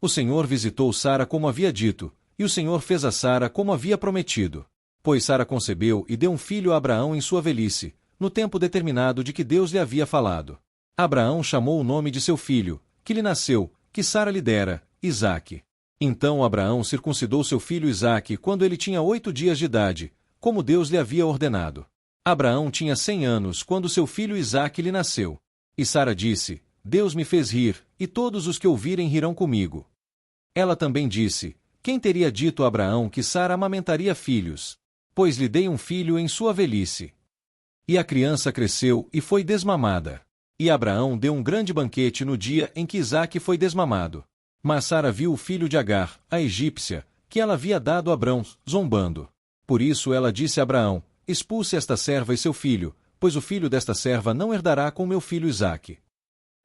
O Senhor visitou Sara como havia dito, e o Senhor fez a Sara como havia prometido. Pois Sara concebeu e deu um filho a Abraão em sua velhice, no tempo determinado de que Deus lhe havia falado. Abraão chamou o nome de seu filho, que lhe nasceu, que Sara lhe dera, Isaque. Então Abraão circuncidou seu filho Isaque quando ele tinha 8 dias de idade, como Deus lhe havia ordenado. Abraão tinha 100 anos quando seu filho Isaque lhe nasceu. E Sara disse: Deus me fez rir, e todos os que ouvirem rirão comigo. Ela também disse: Quem teria dito a Abraão que Sara amamentaria filhos? Pois lhe dei um filho em sua velhice. E a criança cresceu e foi desmamada. E Abraão deu um grande banquete no dia em que Isaque foi desmamado. Mas Sara viu o filho de Agar, a egípcia, que ela havia dado a Abrão, zombando. Por isso ela disse a Abraão: Expulse esta serva e seu filho, pois o filho desta serva não herdará com meu filho Isaque.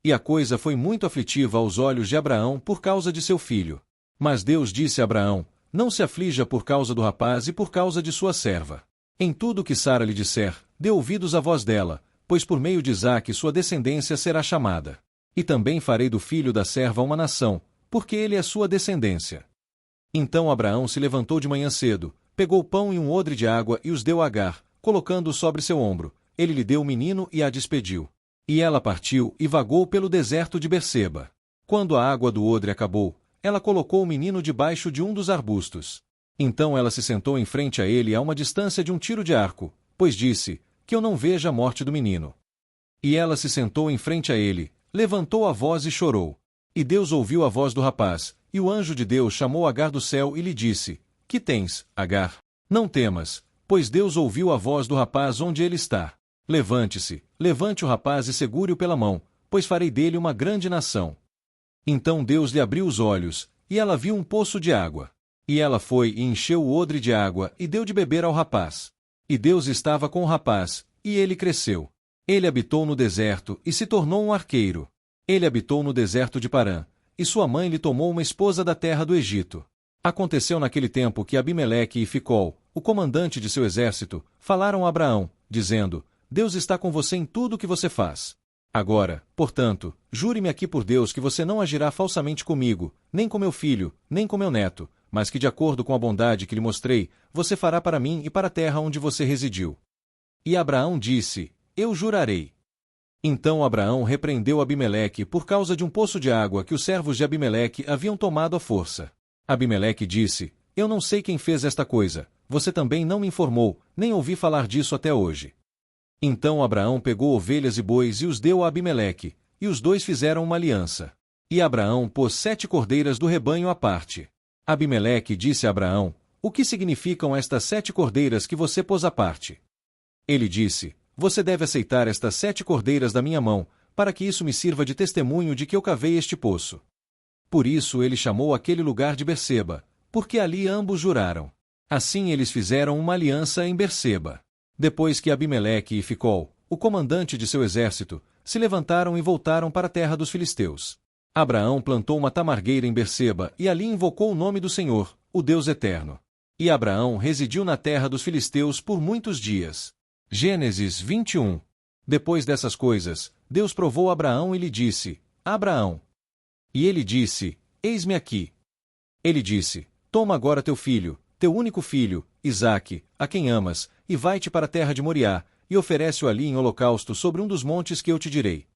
E a coisa foi muito aflitiva aos olhos de Abraão por causa de seu filho. Mas Deus disse a Abraão: Não se aflija por causa do rapaz e por causa de sua serva. Em tudo o que Sara lhe disser, dê ouvidos à voz dela, pois por meio de Isaque sua descendência será chamada. E também farei do filho da serva uma nação, porque ele é sua descendência. Então Abraão se levantou de manhã cedo, pegou pão e um odre de água e os deu a Agar, colocando-o sobre seu ombro. Ele lhe deu o menino e a despediu. E ela partiu e vagou pelo deserto de Berseba. Quando a água do odre acabou, ela colocou o menino debaixo de um dos arbustos. Então ela se sentou em frente a ele a uma distância de um tiro de arco, pois disse: Que eu não veja a morte do menino. E ela se sentou em frente a ele, levantou a voz e chorou. E Deus ouviu a voz do rapaz, e o anjo de Deus chamou Agar do céu e lhe disse: Que tens, Agar? Não temas, pois Deus ouviu a voz do rapaz onde ele está. Levante-se, levante o rapaz e segure-o pela mão, pois farei dele uma grande nação. Então Deus lhe abriu os olhos, e ela viu um poço de água. E ela foi e encheu o odre de água e deu de beber ao rapaz. E Deus estava com o rapaz, e ele cresceu. Ele habitou no deserto e se tornou um arqueiro. Ele habitou no deserto de Parã, e sua mãe lhe tomou uma esposa da terra do Egito. Aconteceu naquele tempo que Abimeleque e Ficol, o comandante de seu exército, falaram a Abraão, dizendo: Deus está com você em tudo o que você faz. Agora, portanto, jure-me aqui por Deus que você não agirá falsamente comigo, nem com meu filho, nem com meu neto, mas que de acordo com a bondade que lhe mostrei, você fará para mim e para a terra onde você residiu. E Abraão disse: Eu jurarei. Então Abraão repreendeu Abimeleque por causa de um poço de água que os servos de Abimeleque haviam tomado à força. Abimeleque disse: Eu não sei quem fez esta coisa, você também não me informou, nem ouvi falar disso até hoje. Então Abraão pegou ovelhas e bois e os deu a Abimeleque, e os dois fizeram uma aliança. E Abraão pôs 7 cordeiras do rebanho à parte. Abimeleque disse a Abraão: O que significam estas 7 cordeiras que você pôs à parte? Ele disse: Você deve aceitar estas 7 cordeiras da minha mão, para que isso me sirva de testemunho de que eu cavei este poço. Por isso ele chamou aquele lugar de Berseba, porque ali ambos juraram. Assim eles fizeram uma aliança em Berseba. Depois que Abimeleque e Ficol, o comandante de seu exército, se levantaram e voltaram para a terra dos filisteus. Abraão plantou uma tamargueira em Berseba e ali invocou o nome do Senhor, o Deus eterno. E Abraão residiu na terra dos filisteus por muitos dias. Gênesis 21. Depois dessas coisas, Deus provou Abraão e lhe disse: Abraão. E ele disse: Eis-me aqui. Ele disse: Toma agora teu filho, teu único filho, Isaque, a quem amas, e vai-te para a terra de Moriá, e oferece-o ali em holocausto sobre um dos montes que eu te direi.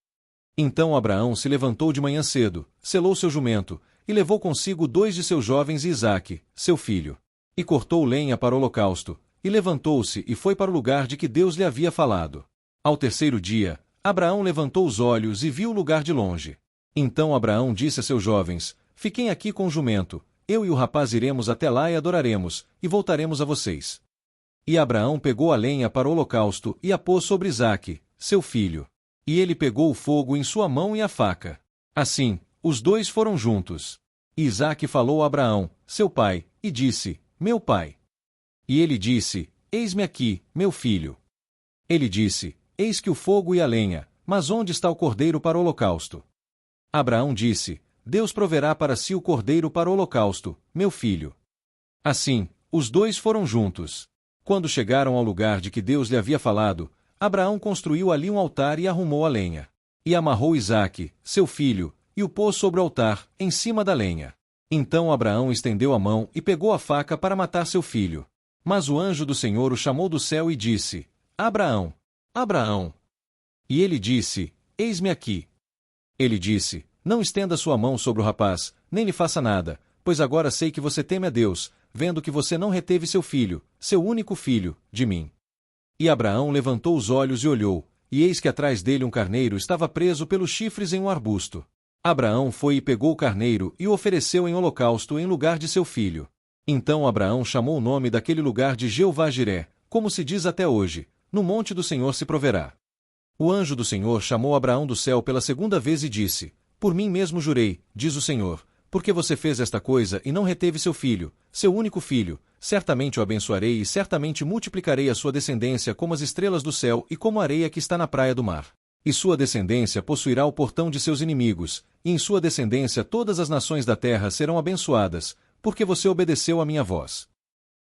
Então Abraão se levantou de manhã cedo, selou seu jumento, e levou consigo 2 de seus jovens e Isaque, seu filho. E cortou lenha para o holocausto, e levantou-se e foi para o lugar de que Deus lhe havia falado. Ao terceiro dia, Abraão levantou os olhos e viu o lugar de longe. Então Abraão disse a seus jovens: Fiquem aqui com o jumento, eu e o rapaz iremos até lá e adoraremos, e voltaremos a vocês. E Abraão pegou a lenha para o holocausto e a pôs sobre Isaque, seu filho. E ele pegou o fogo em sua mão e a faca. Assim, os dois foram juntos. E Isaque falou a Abraão, seu pai, e disse: Meu pai. E ele disse: Eis-me aqui, meu filho. Ele disse: Eis que o fogo e a lenha, mas onde está o cordeiro para o holocausto? Abraão disse: Deus proverá para si o cordeiro para o holocausto, meu filho. Assim, os dois foram juntos. Quando chegaram ao lugar de que Deus lhe havia falado, Abraão construiu ali um altar e arrumou a lenha. E amarrou Isaque, seu filho, e o pôs sobre o altar, em cima da lenha. Então Abraão estendeu a mão e pegou a faca para matar seu filho. Mas o anjo do Senhor o chamou do céu e disse: Abraão, Abraão. E ele disse: Eis-me aqui. Ele disse: Não estenda sua mão sobre o rapaz, nem lhe faça nada, pois agora sei que você teme a Deus, vendo que você não reteve seu filho, seu único filho, de mim. E Abraão levantou os olhos e olhou, e eis que atrás dele um carneiro estava preso pelos chifres em um arbusto. Abraão foi e pegou o carneiro e o ofereceu em holocausto em lugar de seu filho. Então Abraão chamou o nome daquele lugar de Jeová-Jiré, como se diz até hoje: no monte do Senhor se proverá. O anjo do Senhor chamou Abraão do céu pela segunda vez e disse: Por mim mesmo jurei, diz o Senhor, porque você fez esta coisa e não reteve seu filho, seu único filho, certamente o abençoarei e certamente multiplicarei a sua descendência como as estrelas do céu e como a areia que está na praia do mar. E sua descendência possuirá o portão de seus inimigos, e em sua descendência todas as nações da terra serão abençoadas, porque você obedeceu à minha voz.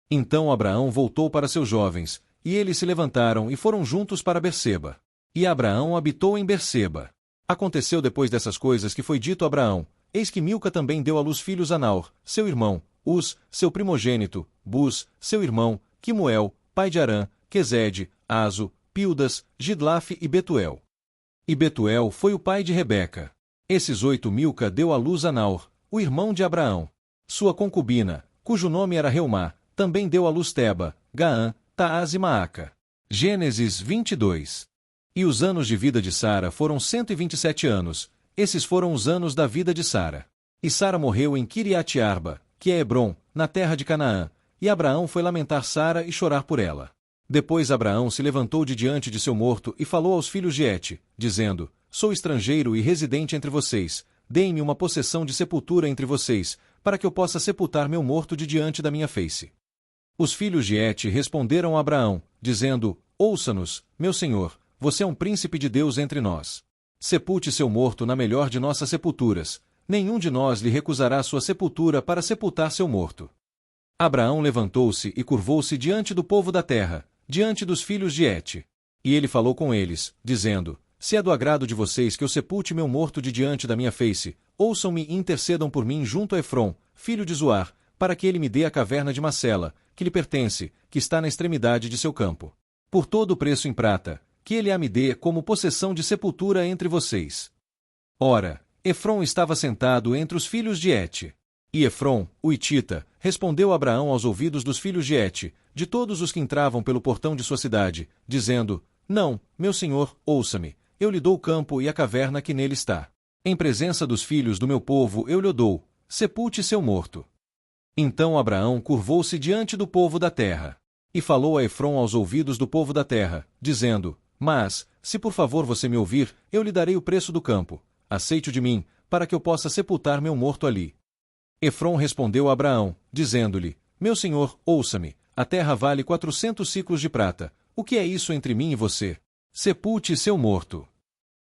Então Abraão voltou para seus jovens, e eles se levantaram e foram juntos para Berseba. E Abraão habitou em Berseba. Aconteceu depois dessas coisas que foi dito a Abraão: Eis que Milca também deu à luz filhos a Naor, seu irmão, Uz, seu primogênito, Buz, seu irmão, Quimuel, pai de Arã, Quesede, Azo, Pildas, Gidlaf e Betuel. E Betuel foi o pai de Rebeca. Esses 8 Milca deu à luz a Naor, o irmão de Abraão. Sua concubina, cujo nome era Reumá, também deu à luz Teba, Gaã, Taás e Maaca. Gênesis 22. E os anos de vida de Sara foram 127 anos, esses foram os anos da vida de Sara. E Sara morreu em Kiriat-Arba, que é Hebrom, na terra de Canaã, e Abraão foi lamentar Sara e chorar por ela. Depois Abraão se levantou de diante de seu morto e falou aos filhos de Et, dizendo: Sou estrangeiro e residente entre vocês, deem-me uma possessão de sepultura entre vocês, para que eu possa sepultar meu morto de diante da minha face. Os filhos de Et responderam a Abraão, dizendo: Ouça-nos, meu senhor, você é um príncipe de Deus entre nós. Sepulte seu morto na melhor de nossas sepulturas, nenhum de nós lhe recusará sua sepultura para sepultar seu morto. Abraão levantou-se e curvou-se diante do povo da terra, diante dos filhos de Et. E ele falou com eles, dizendo: Se é do agrado de vocês que eu sepulte meu morto de diante da minha face, ouçam-me e intercedam por mim junto a Efrom, filho de Zoar, para que ele me dê a caverna de Macela, que lhe pertence, que está na extremidade de seu campo. Por todo o preço em prata, que ele a me dê como possessão de sepultura entre vocês. Ora, Efrom estava sentado entre os filhos de Et. E Efrom, o Hitita, respondeu a Abraão aos ouvidos dos filhos de Et, de todos os que entravam pelo portão de sua cidade, dizendo: Não, meu senhor, ouça-me, eu lhe dou o campo e a caverna que nele está. Em presença dos filhos do meu povo eu lhe dou, sepulte seu morto. Então Abraão curvou-se diante do povo da terra. E falou a Efrom aos ouvidos do povo da terra, dizendo: Mas, se por favor você me ouvir, eu lhe darei o preço do campo. Aceite-o de mim, para que eu possa sepultar meu morto ali. Efrom respondeu a Abraão, dizendo-lhe: Meu senhor, ouça-me, a terra vale 400 siclos de prata. O que é isso entre mim e você? Sepulte seu morto.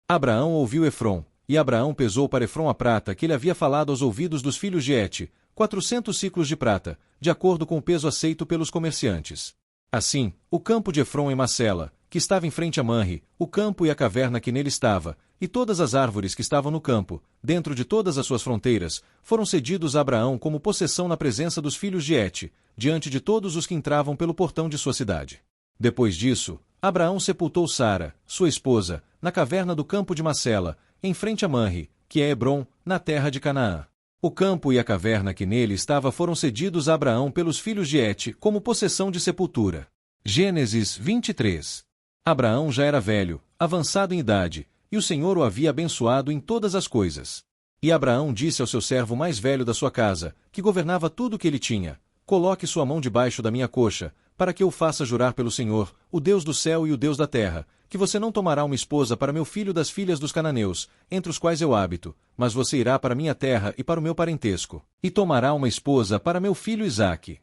Abraão ouviu Efrom, e Abraão pesou para Efrom a prata que ele havia falado aos ouvidos dos filhos de Et, 400 siclos de prata, de acordo com o peso aceito pelos comerciantes. Assim, o campo de Efrom em Macela, que estava em frente a Manre, o campo e a caverna que nele estava, e todas as árvores que estavam no campo, dentro de todas as suas fronteiras, foram cedidos a Abraão como possessão na presença dos filhos de Et, diante de todos os que entravam pelo portão de sua cidade. Depois disso, Abraão sepultou Sara, sua esposa, na caverna do campo de Macela, em frente a Manre, que é Hebrom, na terra de Canaã. O campo e a caverna que nele estava foram cedidos a Abraão pelos filhos de Et como possessão de sepultura. Gênesis 23. Abraão já era velho, avançado em idade, e o Senhor o havia abençoado em todas as coisas. E Abraão disse ao seu servo mais velho da sua casa, que governava tudo o que ele tinha: Coloque sua mão debaixo da minha coxa, para que eu faça jurar pelo Senhor, o Deus do céu e o Deus da terra, que você não tomará uma esposa para meu filho das filhas dos cananeus, entre os quais eu habito, mas você irá para minha terra e para o meu parentesco, e tomará uma esposa para meu filho Isaque.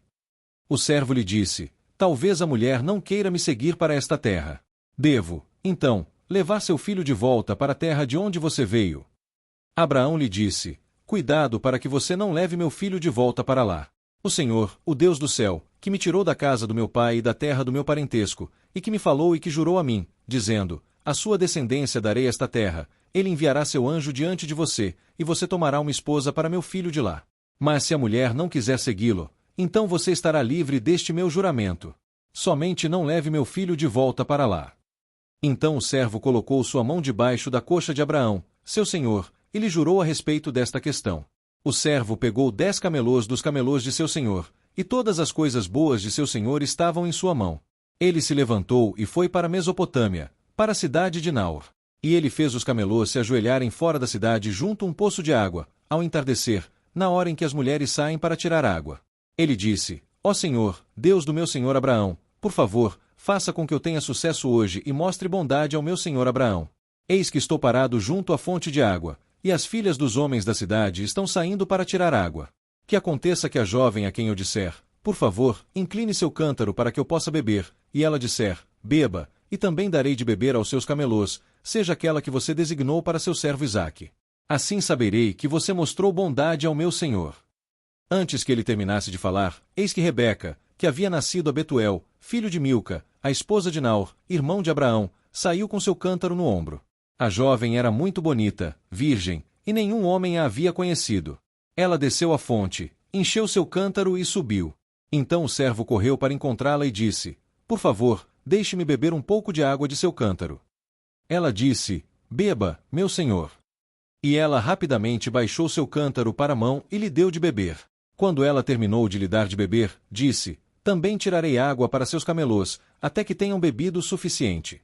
O servo lhe disse: Talvez a mulher não queira me seguir para esta terra. Devo, então, levar seu filho de volta para a terra de onde você veio? Abraão lhe disse: Cuidado para que você não leve meu filho de volta para lá. O Senhor, o Deus do céu, que me tirou da casa do meu pai e da terra do meu parentesco, e que me falou e que jurou a mim, dizendo: A sua descendência darei esta terra, ele enviará seu anjo diante de você, e você tomará uma esposa para meu filho de lá. Mas se a mulher não quiser segui-lo, então você estará livre deste meu juramento. Somente não leve meu filho de volta para lá. Então o servo colocou sua mão debaixo da coxa de Abraão, seu senhor, e lhe jurou a respeito desta questão. O servo pegou 10 camelôs dos camelôs de seu senhor, e todas as coisas boas de seu senhor estavam em sua mão. Ele se levantou e foi para a Mesopotâmia, para a cidade de Naor. E ele fez os camelôs se ajoelharem fora da cidade junto a um poço de água, ao entardecer, na hora em que as mulheres saem para tirar água. Ele disse: Ó Senhor, Deus do meu senhor Abraão, por favor, faça com que eu tenha sucesso hoje e mostre bondade ao meu senhor Abraão. Eis que estou parado junto à fonte de água, e as filhas dos homens da cidade estão saindo para tirar água. Que aconteça que a jovem a quem eu disser, por favor, incline seu cântaro para que eu possa beber, e ela disser, beba, e também darei de beber aos seus camelôs, seja aquela que você designou para seu servo Isaque. Assim saberei que você mostrou bondade ao meu senhor. Antes que ele terminasse de falar, eis que Rebeca, que havia nascido a Betuel, filho de Milca, a esposa de Naor, irmão de Abraão, saiu com seu cântaro no ombro. A jovem era muito bonita, virgem, e nenhum homem a havia conhecido. Ela desceu à fonte, encheu seu cântaro e subiu. Então o servo correu para encontrá-la e disse, por favor, deixe-me beber um pouco de água de seu cântaro. Ela disse, beba, meu senhor. E ela rapidamente baixou seu cântaro para a mão e lhe deu de beber. Quando ela terminou de lhe dar de beber, disse, também tirarei água para seus camelôs, até que tenham bebido o suficiente.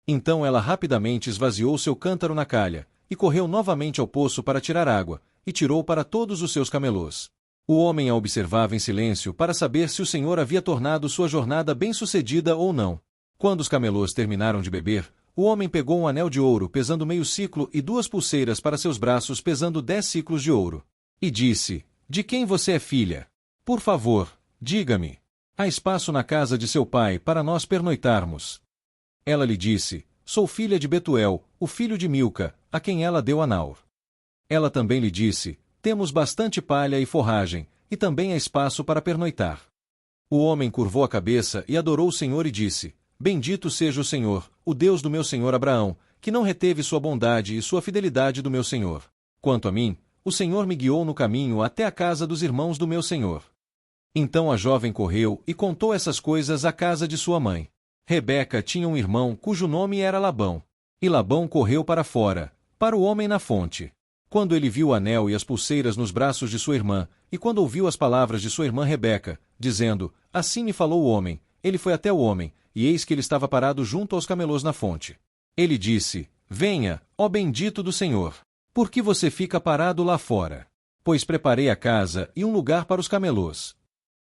Então ela rapidamente esvaziou seu cântaro na calha, e correu novamente ao poço para tirar água, e tirou para todos os seus camelôs. O homem a observava em silêncio para saber se o Senhor havia tornado sua jornada bem-sucedida ou não. Quando os camelôs terminaram de beber, o homem pegou um anel de ouro pesando meio siclo e 2 pulseiras para seus braços pesando 10 siclos de ouro. E disse, de quem você é filha? Por favor, diga-me. Há espaço na casa de seu pai para nós pernoitarmos. Ela lhe disse, sou filha de Betuel, o filho de Milca, a quem ela deu a Naor. Ela também lhe disse, temos bastante palha e forragem, e também há espaço para pernoitar. O homem curvou a cabeça e adorou o Senhor e disse, bendito seja o Senhor, o Deus do meu senhor Abraão, que não reteve sua bondade e sua fidelidade do meu senhor. Quanto a mim, o Senhor me guiou no caminho até a casa dos irmãos do meu senhor. Então a jovem correu e contou essas coisas à casa de sua mãe. Rebeca tinha um irmão cujo nome era Labão. E Labão correu para fora, para o homem na fonte. Quando ele viu o anel e as pulseiras nos braços de sua irmã, e quando ouviu as palavras de sua irmã Rebeca, dizendo, assim me falou o homem, ele foi até o homem, e eis que ele estava parado junto aos camelôs na fonte. Ele disse, venha, ó bendito do Senhor. Por que você fica parado lá fora? Pois preparei a casa e um lugar para os camelôs.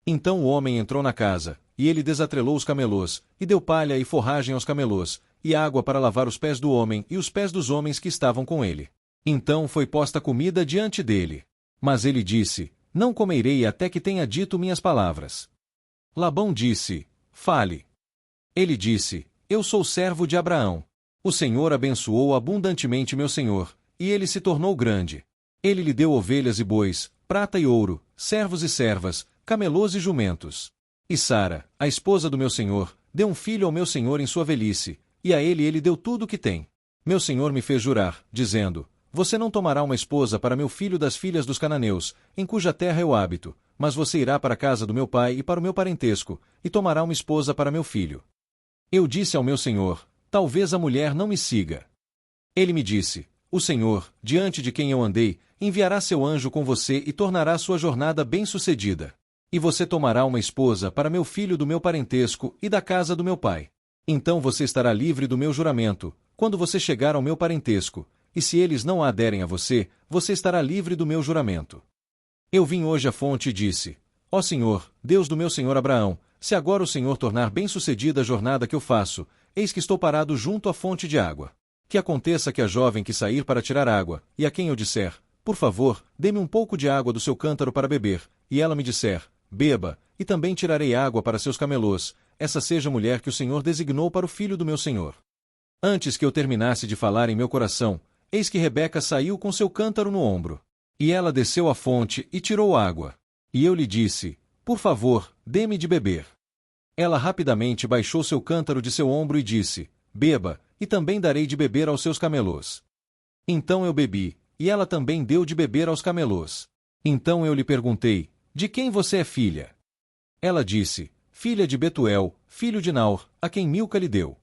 Então o homem entrou na casa, e ele desatrelou os camelôs, e deu palha e forragem aos camelôs, e água para lavar os pés do homem e os pés dos homens que estavam com ele. Então foi posta comida diante dele. Mas ele disse, não comerei até que tenha dito minhas palavras. Labão disse, fale. Ele disse, eu sou servo de Abraão. O Senhor abençoou abundantemente meu senhor, e ele se tornou grande. Ele lhe deu ovelhas e bois, prata e ouro, servos e servas, camelôs e jumentos. E Sara, a esposa do meu senhor, deu um filho ao meu senhor em sua velhice, e a ele deu tudo o que tem. Meu senhor me fez jurar, dizendo, você não tomará uma esposa para meu filho das filhas dos cananeus, em cuja terra eu habito, mas você irá para a casa do meu pai e para o meu parentesco, e tomará uma esposa para meu filho. Eu disse ao meu senhor, talvez a mulher não me siga. Ele me disse, o Senhor, diante de quem eu andei, enviará seu anjo com você e tornará sua jornada bem-sucedida. E você tomará uma esposa para meu filho do meu parentesco e da casa do meu pai. Então você estará livre do meu juramento, quando você chegar ao meu parentesco, e se eles não a aderem a você, você estará livre do meu juramento. Eu vim hoje à fonte e disse, ó Senhor, Deus do meu senhor Abraão, se agora o Senhor tornar bem-sucedida a jornada que eu faço, eis que estou parado junto à fonte de água. Que aconteça que a jovem que sair para tirar água, e a quem eu disser, por favor, dê-me um pouco de água do seu cântaro para beber, e ela me disser, beba, e também tirarei água para seus camelôs, essa seja a mulher que o Senhor designou para o filho do meu senhor. Antes que eu terminasse de falar em meu coração, eis que Rebeca saiu com seu cântaro no ombro. E ela desceu à fonte e tirou água. E eu lhe disse, por favor, dê-me de beber. Ela rapidamente baixou seu cântaro de seu ombro e disse, beba, e também darei de beber aos seus camelôs. Então eu bebi, e ela também deu de beber aos camelôs. Então eu lhe perguntei, de quem você é filha? Ela disse, filha de Betuel, filho de Naor, a quem Milca lhe deu.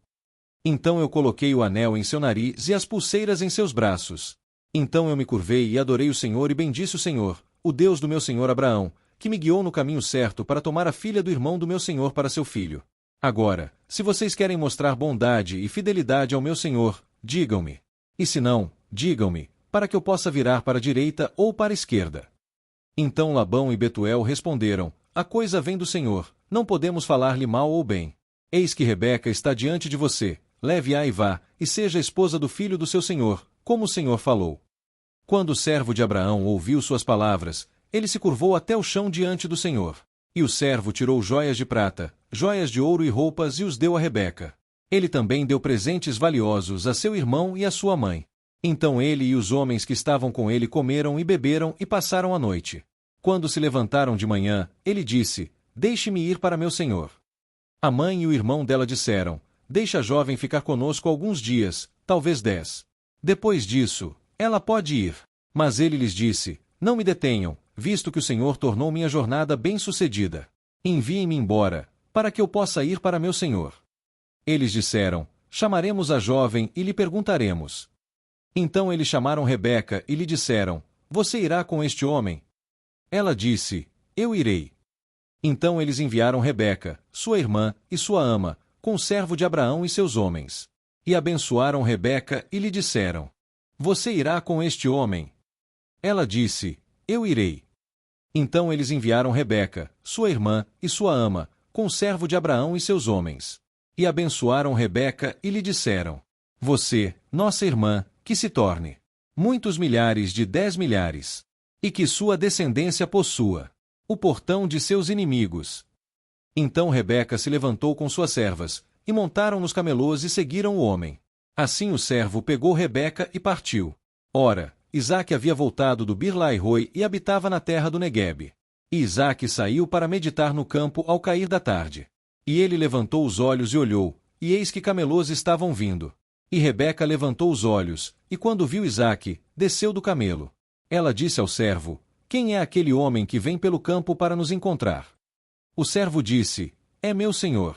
Então eu coloquei o anel em seu nariz e as pulseiras em seus braços. Então eu me curvei e adorei o Senhor e bendisse o Senhor, o Deus do meu senhor Abraão, que me guiou no caminho certo para tomar a filha do irmão do meu senhor para seu filho. Agora, se vocês querem mostrar bondade e fidelidade ao meu senhor, digam-me. E se não, digam-me, para que eu possa virar para a direita ou para a esquerda. Então Labão e Betuel responderam, a coisa vem do Senhor, não podemos falar-lhe mal ou bem. Eis que Rebeca está diante de você, leve-a e vá, e seja esposa do filho do seu senhor, como o Senhor falou. Quando o servo de Abraão ouviu suas palavras, ele se curvou até o chão diante do Senhor. E o servo tirou joias de prata, joias de ouro e roupas e os deu a Rebeca. Ele também deu presentes valiosos a seu irmão e a sua mãe. Então ele e os homens que estavam com ele comeram e beberam e passaram a noite. Quando se levantaram de manhã, ele disse, deixe-me ir para meu senhor. A mãe e o irmão dela disseram, deixa a jovem ficar conosco alguns dias, talvez 10. Depois disso, ela pode ir. Mas ele lhes disse, não me detenham, visto que o Senhor tornou minha jornada bem-sucedida. Enviem-me embora, para que eu possa ir para meu senhor. Eles disseram, chamaremos a jovem e lhe perguntaremos. Então eles chamaram Rebeca e lhe disseram, você irá com este homem? Ela disse, eu irei. Então eles enviaram Rebeca, sua irmã, e sua ama, com o servo de Abraão e seus homens. E abençoaram Rebeca e lhe disseram, você irá com este homem? Ela disse, eu irei. Então eles enviaram Rebeca, sua irmã, e sua ama, com o servo de Abraão e seus homens. E abençoaram Rebeca e lhe disseram, você, nossa irmã, que se torne muitos milhares de 10 milhares, e que sua descendência possua o portão de seus inimigos. Então Rebeca se levantou com suas servas, e montaram nos camelôs e seguiram o homem. Assim o servo pegou Rebeca e partiu. Ora, Isaque havia voltado do Bir-Lahai-Roi e habitava na terra do Neguebe. E Isaque saiu para meditar no campo ao cair da tarde. E ele levantou os olhos e olhou, e eis que camelôs estavam vindo. E Rebeca levantou os olhos, e quando viu Isaque, desceu do camelo. Ela disse ao servo, quem é aquele homem que vem pelo campo para nos encontrar? O servo disse, é meu senhor.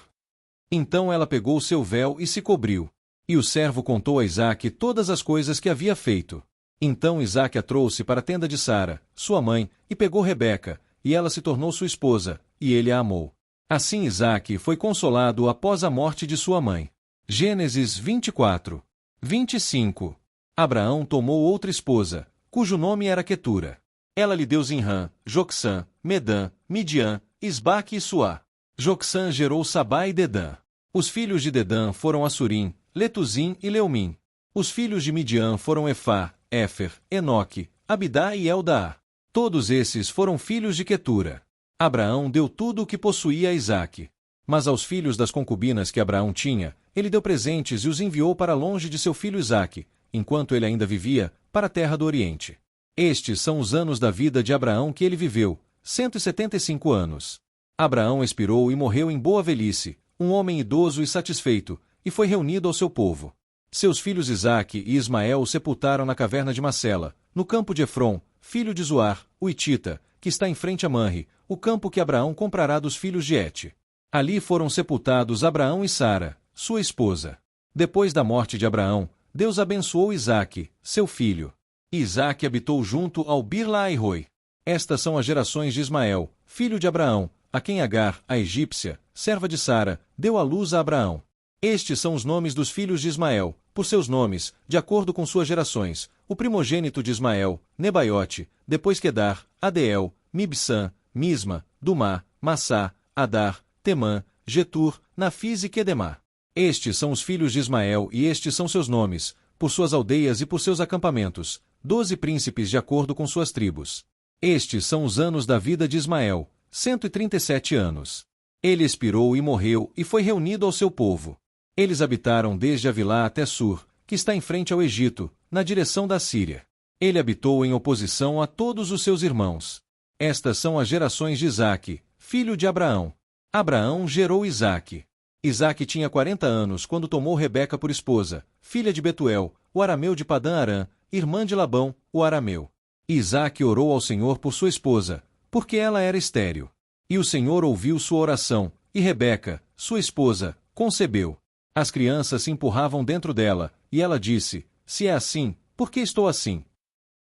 Então ela pegou o seu véu e se cobriu. E o servo contou a Isaque todas as coisas que havia feito. Então Isaque a trouxe para a tenda de Sara, sua mãe, e pegou Rebeca, e ela se tornou sua esposa, e ele a amou. Assim Isaque foi consolado após a morte de sua mãe. Gênesis 24, 25. Abraão tomou outra esposa, cujo nome era Quetura. Ela lhe deu Zinrã, Jocsã, Medã, Midian, Isbaque e Suá. Jocsã gerou Sabá e Dedã. Os filhos de Dedã foram Assurim, Letuzim e Leumim. Os filhos de Midian foram Efá, Éfer, Enoque, Abidá e Eldaá. Todos esses foram filhos de Quetura. Abraão deu tudo o que possuía a Isaque. Mas aos filhos das concubinas que Abraão tinha, ele deu presentes e os enviou para longe de seu filho Isaque, enquanto ele ainda vivia, para a terra do Oriente. Estes são os anos da vida de Abraão que ele viveu, 175 anos. Abraão expirou e morreu em boa velhice, um homem idoso e satisfeito, e foi reunido ao seu povo. Seus filhos Isaque e Ismael o sepultaram na caverna de Macela, no campo de Efron, filho de Zoar, o Hitita, que está em frente a Manre, o campo que Abraão comprará dos filhos de Et. Ali foram sepultados Abraão e Sara, sua esposa. Depois da morte de Abraão, Deus abençoou Isaque, seu filho. E Isaque habitou junto ao Bir-Lahai-Roi. Estas são as gerações de Ismael, filho de Abraão, a quem Agar, a egípcia, serva de Sara, deu à luz a Abraão. Estes são os nomes dos filhos de Ismael, por seus nomes, de acordo com suas gerações: o primogênito de Ismael, Nebaiote, depois Quedar, Adeel, Mibsã, Misma, Dumá, Massá, Adar, Temã, Getur, Nafis e Quedemá. Estes são os filhos de Ismael e estes são seus nomes, por suas aldeias e por seus acampamentos, 12 príncipes de acordo com suas tribos. Estes são os anos da vida de Ismael, 137 anos. Ele expirou e morreu e foi reunido ao seu povo. Eles habitaram desde Avilá até Sur, que está em frente ao Egito, na direção da Síria. Ele habitou em oposição a todos os seus irmãos. Estas são as gerações de Isaque, filho de Abraão. Abraão gerou Isaque. Isaque tinha 40 anos quando tomou Rebeca por esposa, filha de Betuel, o arameu de Padã-Arã, irmã de Labão, o arameu. E Isaque orou ao Senhor por sua esposa, porque ela era estéril. E o Senhor ouviu sua oração, e Rebeca, sua esposa, concebeu. As crianças se empurravam dentro dela, e ela disse: Se é assim, por que estou assim?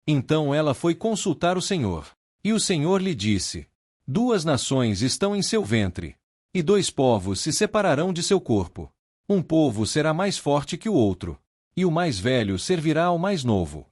Então ela foi consultar o Senhor. E o Senhor lhe disse: 2 nações estão em seu ventre, e 2 povos se separarão de seu corpo. Um povo será mais forte que o outro, e o mais velho servirá ao mais novo.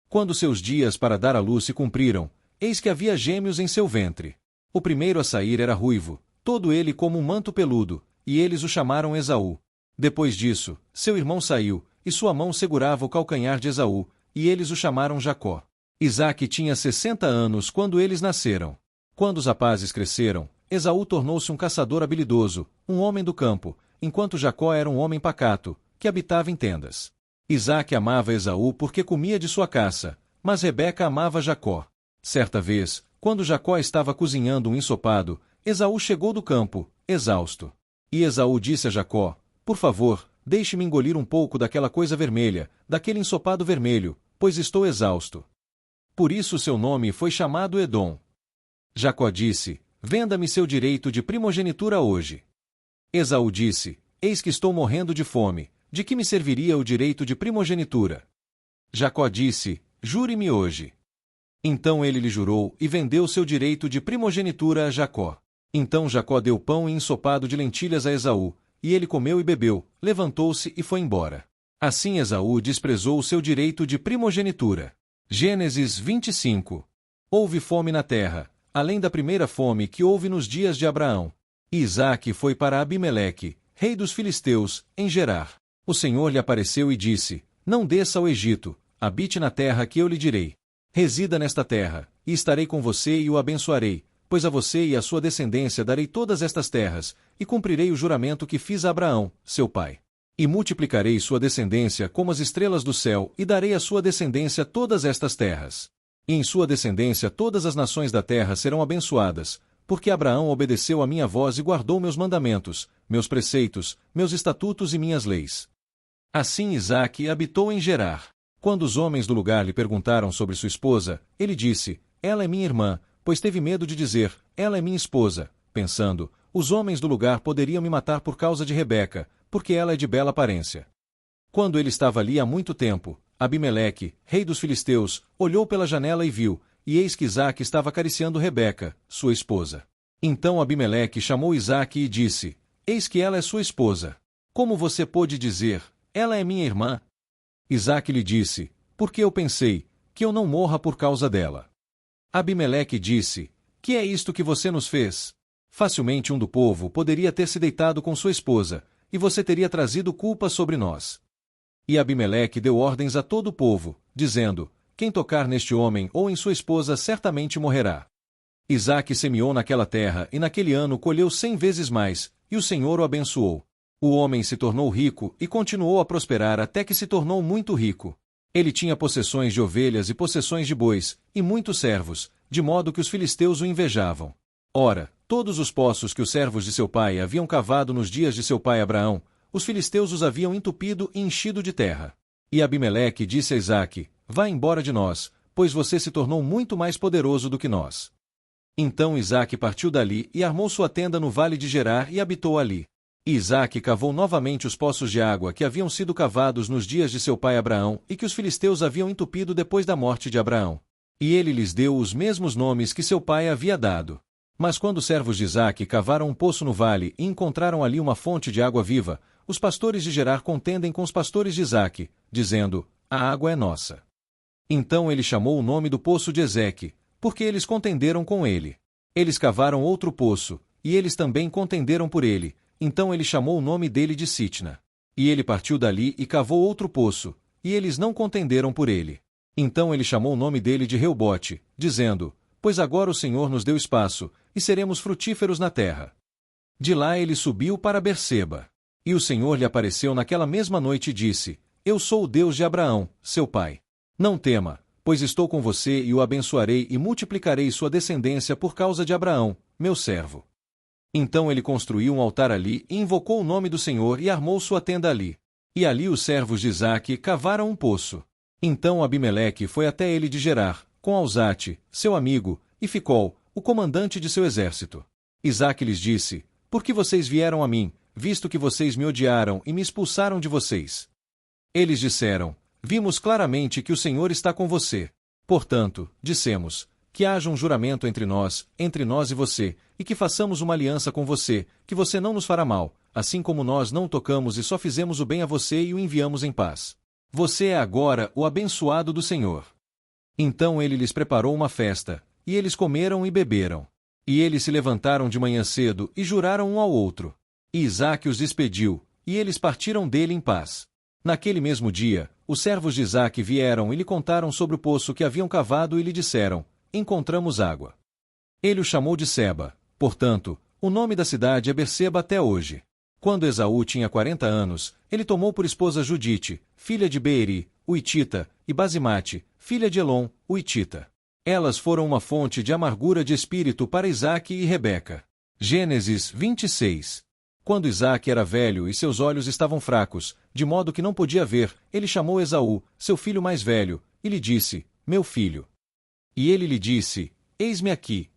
Quando seus dias para dar à luz se cumpriram, eis que havia gêmeos em seu ventre. O primeiro a sair era ruivo, todo ele como um manto peludo, e eles o chamaram Esaú. Depois disso, seu irmão saiu, e sua mão segurava o calcanhar de Esaú, e eles o chamaram Jacó. Isaque tinha 60 anos quando eles nasceram. Quando os rapazes cresceram, Esaú tornou-se um caçador habilidoso, um homem do campo, enquanto Jacó era um homem pacato, que habitava em tendas. Isaque amava Esaú porque comia de sua caça, mas Rebeca amava Jacó. Certa vez, quando Jacó estava cozinhando um ensopado, Esaú chegou do campo, exausto. E Esaú disse a Jacó: Por favor, deixe-me engolir um pouco daquela coisa vermelha, daquele ensopado vermelho, pois estou exausto. Por isso seu nome foi chamado Edom. Jacó disse: Venda-me seu direito de primogenitura hoje. Esaú disse: Eis que estou morrendo de fome, de que me serviria o direito de primogenitura? Jacó disse: Jure-me hoje. Então ele lhe jurou e vendeu seu direito de primogenitura a Jacó. Então Jacó deu pão e ensopado de lentilhas a Esaú, e ele comeu e bebeu, levantou-se e foi embora. Assim Esaú desprezou o seu direito de primogenitura. Gênesis 25. Houve fome na terra, além da primeira fome que houve nos dias de Abraão. E Isaque foi para Abimeleque, rei dos filisteus, em Gerar. O Senhor lhe apareceu e disse: Não desça ao Egito, habite na terra que eu lhe direi. Resida nesta terra, e estarei com você e o abençoarei, pois a você e à sua descendência darei todas estas terras, e cumprirei o juramento que fiz a Abraão, seu pai. E multiplicarei sua descendência como as estrelas do céu, e darei à sua descendência todas estas terras. E em sua descendência todas as nações da terra serão abençoadas, porque Abraão obedeceu a minha voz e guardou meus mandamentos, meus preceitos, meus estatutos e minhas leis. Assim Isaque habitou em Gerar. Quando os homens do lugar lhe perguntaram sobre sua esposa, ele disse: Ela é minha irmã, pois teve medo de dizer: Ela é minha esposa, pensando: Os homens do lugar poderiam me matar por causa de Rebeca, porque ela é de bela aparência. Quando ele estava ali há muito tempo, Abimeleque, rei dos filisteus, olhou pela janela e viu, e eis que Isaque estava acariciando Rebeca, sua esposa. Então Abimeleque chamou Isaque e disse: Eis que ela é sua esposa. Como você pôde dizer: Ela é minha irmã? Isaque lhe disse: Porque eu pensei que eu não morra por causa dela. Abimeleque disse: Que é isto que você nos fez? Facilmente um do povo poderia ter se deitado com sua esposa, e você teria trazido culpa sobre nós. E Abimeleque deu ordens a todo o povo, dizendo: Quem tocar neste homem ou em sua esposa certamente morrerá. Isaque semeou naquela terra e naquele ano colheu 100 vezes mais, e o Senhor o abençoou. O homem se tornou rico e continuou a prosperar até que se tornou muito rico. Ele tinha possessões de ovelhas e possessões de bois, e muitos servos, de modo que os filisteus o invejavam. Ora, todos os poços que os servos de seu pai haviam cavado nos dias de seu pai Abraão, os filisteus os haviam entupido e enchido de terra. E Abimeleque disse a Isaque: Vá embora de nós, pois você se tornou muito mais poderoso do que nós. Então Isaque partiu dali e armou sua tenda no vale de Gerar e habitou ali. E Isaque cavou novamente os poços de água que haviam sido cavados nos dias de seu pai Abraão e que os filisteus haviam entupido depois da morte de Abraão. E ele lhes deu os mesmos nomes que seu pai havia dado. Mas quando os servos de Isaque cavaram um poço no vale e encontraram ali uma fonte de água viva, os pastores de Gerar contendem com os pastores de Isaque, dizendo: A água é nossa. Então ele chamou o nome do poço de Ezeque, porque eles contenderam com ele. Eles cavaram outro poço, e eles também contenderam por ele. Então ele chamou o nome dele de Sitna. E ele partiu dali e cavou outro poço, e eles não contenderam por ele. Então ele chamou o nome dele de Reobote, dizendo: Pois agora o Senhor nos deu espaço, e seremos frutíferos na terra. De lá ele subiu para Berseba. E o Senhor lhe apareceu naquela mesma noite e disse: Eu sou o Deus de Abraão, seu pai. Não tema, pois estou com você e o abençoarei e multiplicarei sua descendência por causa de Abraão, meu servo. Então ele construiu um altar ali e invocou o nome do Senhor e armou sua tenda ali. E ali os servos de Isaque cavaram um poço. Então Abimeleque foi até ele de Gerar, com Alzate, seu amigo, e Ficol, o comandante de seu exército. Isaque lhes disse: Por que vocês vieram a mim, visto que vocês me odiaram e me expulsaram de vocês? Eles disseram: Vimos claramente que o Senhor está com você. Portanto, dissemos: Que haja um juramento entre nós e você, e que façamos uma aliança com você, que você não nos fará mal, assim como nós não o tocamos e só fizemos o bem a você e o enviamos em paz. Você é agora o abençoado do Senhor. Então ele lhes preparou uma festa, e eles comeram e beberam. E eles se levantaram de manhã cedo e juraram um ao outro. E Isaque os despediu, e eles partiram dele em paz. Naquele mesmo dia, os servos de Isaque vieram e lhe contaram sobre o poço que haviam cavado e lhe disseram: Encontramos água. Ele o chamou de Seba. Portanto, o nome da cidade é Berseba até hoje. Quando Esaú tinha 40 anos, ele tomou por esposa Judite, filha de Beeri, o Hitita, e Basimate, filha de Elon, o Hitita. Elas foram uma fonte de amargura de espírito para Isaque e Rebeca. Gênesis 26. Quando Isaque era velho e seus olhos estavam fracos, de modo que não podia ver, ele chamou Esaú, seu filho mais velho, e lhe disse: Meu filho. E ele lhe disse: Eis-me aqui.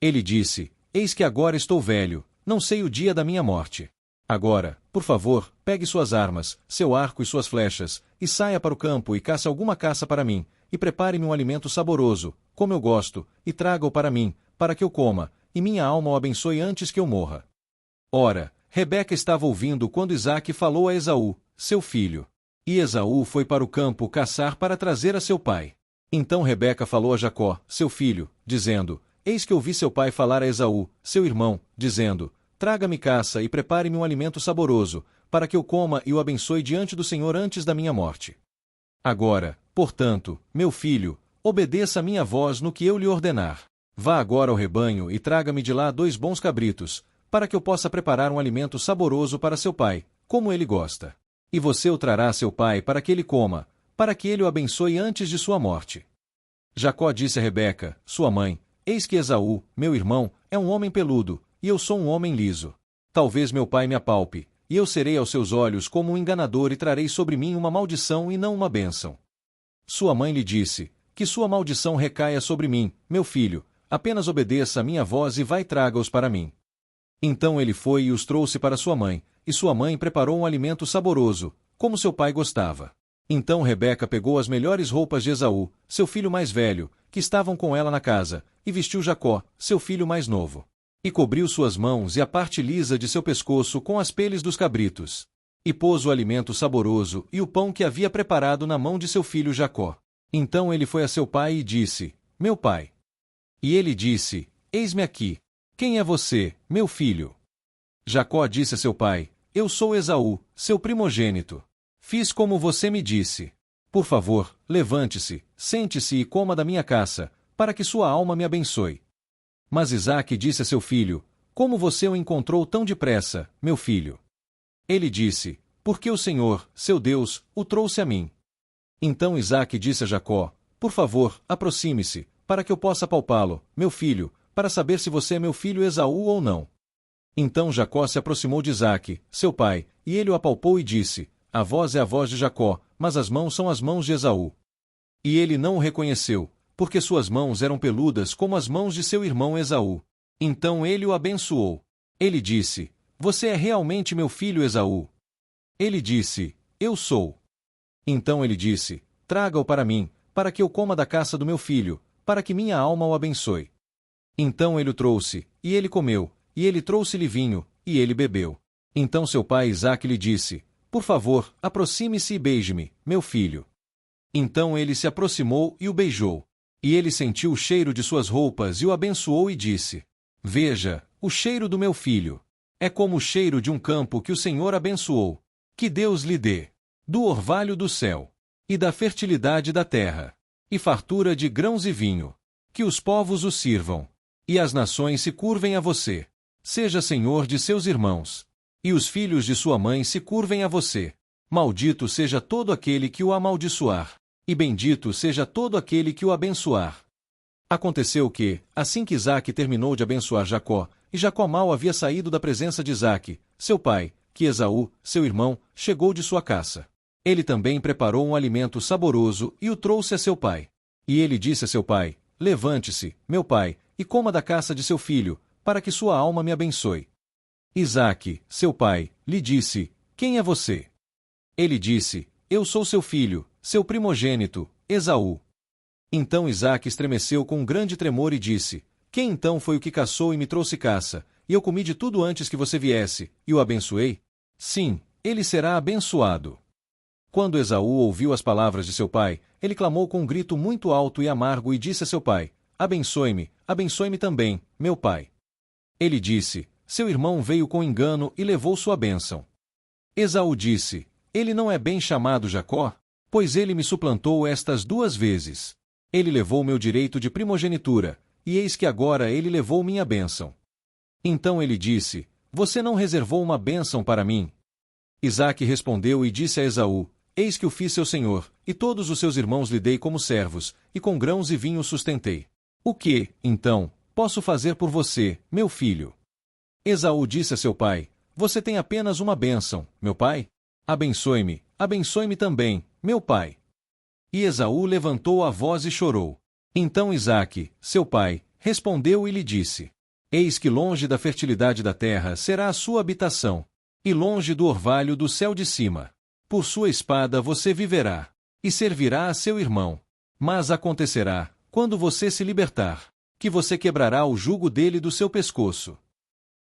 Ele disse: Eis que agora estou velho, não sei o dia da minha morte. Agora, por favor, pegue suas armas, seu arco e suas flechas, e saia para o campo e caça alguma caça para mim, e prepare-me um alimento saboroso, como eu gosto, e traga-o para mim, para que eu coma, e minha alma o abençoe antes que eu morra. Ora, Rebeca estava ouvindo quando Isaque falou a Esaú, seu filho. E Esaú foi para o campo caçar para trazer a seu pai. Então Rebeca falou a Jacó, seu filho, dizendo: Eis que ouvi seu pai falar a Esaú, seu irmão, dizendo: Traga-me caça e prepare-me um alimento saboroso, para que eu coma e o abençoe diante do Senhor antes da minha morte. Agora, portanto, meu filho, obedeça a minha voz no que eu lhe ordenar. Vá agora ao rebanho e traga-me de lá 2 bons cabritos, para que eu possa preparar um alimento saboroso para seu pai, como ele gosta. E você o trará a seu pai para que ele coma, para que ele o abençoe antes de sua morte. Jacó disse a Rebeca, sua mãe: Eis que Esaú, meu irmão, é um homem peludo, e eu sou um homem liso. Talvez meu pai me apalpe, e eu serei aos seus olhos como um enganador e trarei sobre mim uma maldição e não uma bênção. Sua mãe lhe disse: Que sua maldição recaia sobre mim, meu filho, apenas obedeça a minha voz e vai traga-os para mim. Então ele foi e os trouxe para sua mãe, e sua mãe preparou um alimento saboroso, como seu pai gostava. Então Rebeca pegou as melhores roupas de Esaú, seu filho mais velho, que estavam com ela na casa, e vestiu Jacó, seu filho mais novo. E cobriu suas mãos e a parte lisa de seu pescoço com as peles dos cabritos. E pôs o alimento saboroso e o pão que havia preparado na mão de seu filho Jacó. Então ele foi a seu pai e disse: Meu pai. E ele disse: Eis-me aqui. Quem é você, meu filho? Jacó disse a seu pai: Eu sou Esaú, seu primogênito. Fiz como você me disse. Por favor, levante-se, sente-se e coma da minha caça, para que sua alma me abençoe. Mas Isaque disse a seu filho: Como você o encontrou tão depressa, meu filho? Ele disse: Porque o Senhor, seu Deus, o trouxe a mim. Então Isaque disse a Jacó: Por favor, aproxime-se, para que eu possa palpá-lo, meu filho, para saber se você é meu filho Esaú ou não. Então Jacó se aproximou de Isaque, seu pai, e ele o apalpou e disse: A voz é a voz de Jacó, mas as mãos são as mãos de Esaú. E ele não o reconheceu, porque suas mãos eram peludas como as mãos de seu irmão Esaú. Então ele o abençoou. Ele disse: Você é realmente meu filho Esaú? Ele disse: Eu sou. Então ele disse: Traga-o para mim, para que eu coma da caça do meu filho, para que minha alma o abençoe. Então ele o trouxe, e ele comeu, e ele trouxe-lhe vinho, e ele bebeu. Então seu pai Isaque lhe disse: Por favor, aproxime-se e beije-me, meu filho. Então ele se aproximou e o beijou. E ele sentiu o cheiro de suas roupas e o abençoou e disse: Veja, o cheiro do meu filho. É como o cheiro de um campo que o Senhor abençoou. Que Deus lhe dê do orvalho do céu, e da fertilidade da terra, e fartura de grãos e vinho. Que os povos o sirvam, e as nações se curvem a você. Seja senhor de seus irmãos, e os filhos de sua mãe se curvem a você. Maldito seja todo aquele que o amaldiçoar, e bendito seja todo aquele que o abençoar. Aconteceu que, assim que Isaque terminou de abençoar Jacó, e Jacó mal havia saído da presença de Isaque, seu pai, que Esaú, seu irmão, chegou de sua caça. Ele também preparou um alimento saboroso e o trouxe a seu pai. E ele disse a seu pai: Levante-se, meu pai, e coma da caça de seu filho, para que sua alma me abençoe. Isaque, seu pai, lhe disse: Quem é você? Ele disse: Eu sou seu filho, seu primogênito, Esaú. Então Isaque estremeceu com um grande tremor e disse: Quem então foi o que caçou e me trouxe caça, e eu comi de tudo antes que você viesse, e o abençoei? Sim, ele será abençoado. Quando Esaú ouviu as palavras de seu pai, ele clamou com um grito muito alto e amargo e disse a seu pai: Abençoe-me, abençoe-me também, meu pai. Ele disse: Seu irmão veio com engano e levou sua bênção. Esaú disse: Ele não é bem chamado Jacó? Pois ele me suplantou estas 2 vezes. Ele levou meu direito de primogenitura, e eis que agora ele levou minha bênção. Então ele disse: Você não reservou uma bênção para mim? Isaque respondeu e disse a Esaú: Eis que o fiz seu senhor, e todos os seus irmãos lhe dei como servos, e com grãos e vinho sustentei. O que, então, posso fazer por você, meu filho? Esaú disse a seu pai: Você tem apenas uma bênção, meu pai? Abençoe-me, abençoe-me também, meu pai. E Esaú levantou a voz e chorou. Então Isaque, seu pai, respondeu e lhe disse: Eis que longe da fertilidade da terra será a sua habitação, e longe do orvalho do céu de cima. Por sua espada você viverá, e servirá a seu irmão. Mas acontecerá, quando você se libertar, que você quebrará o jugo dele do seu pescoço.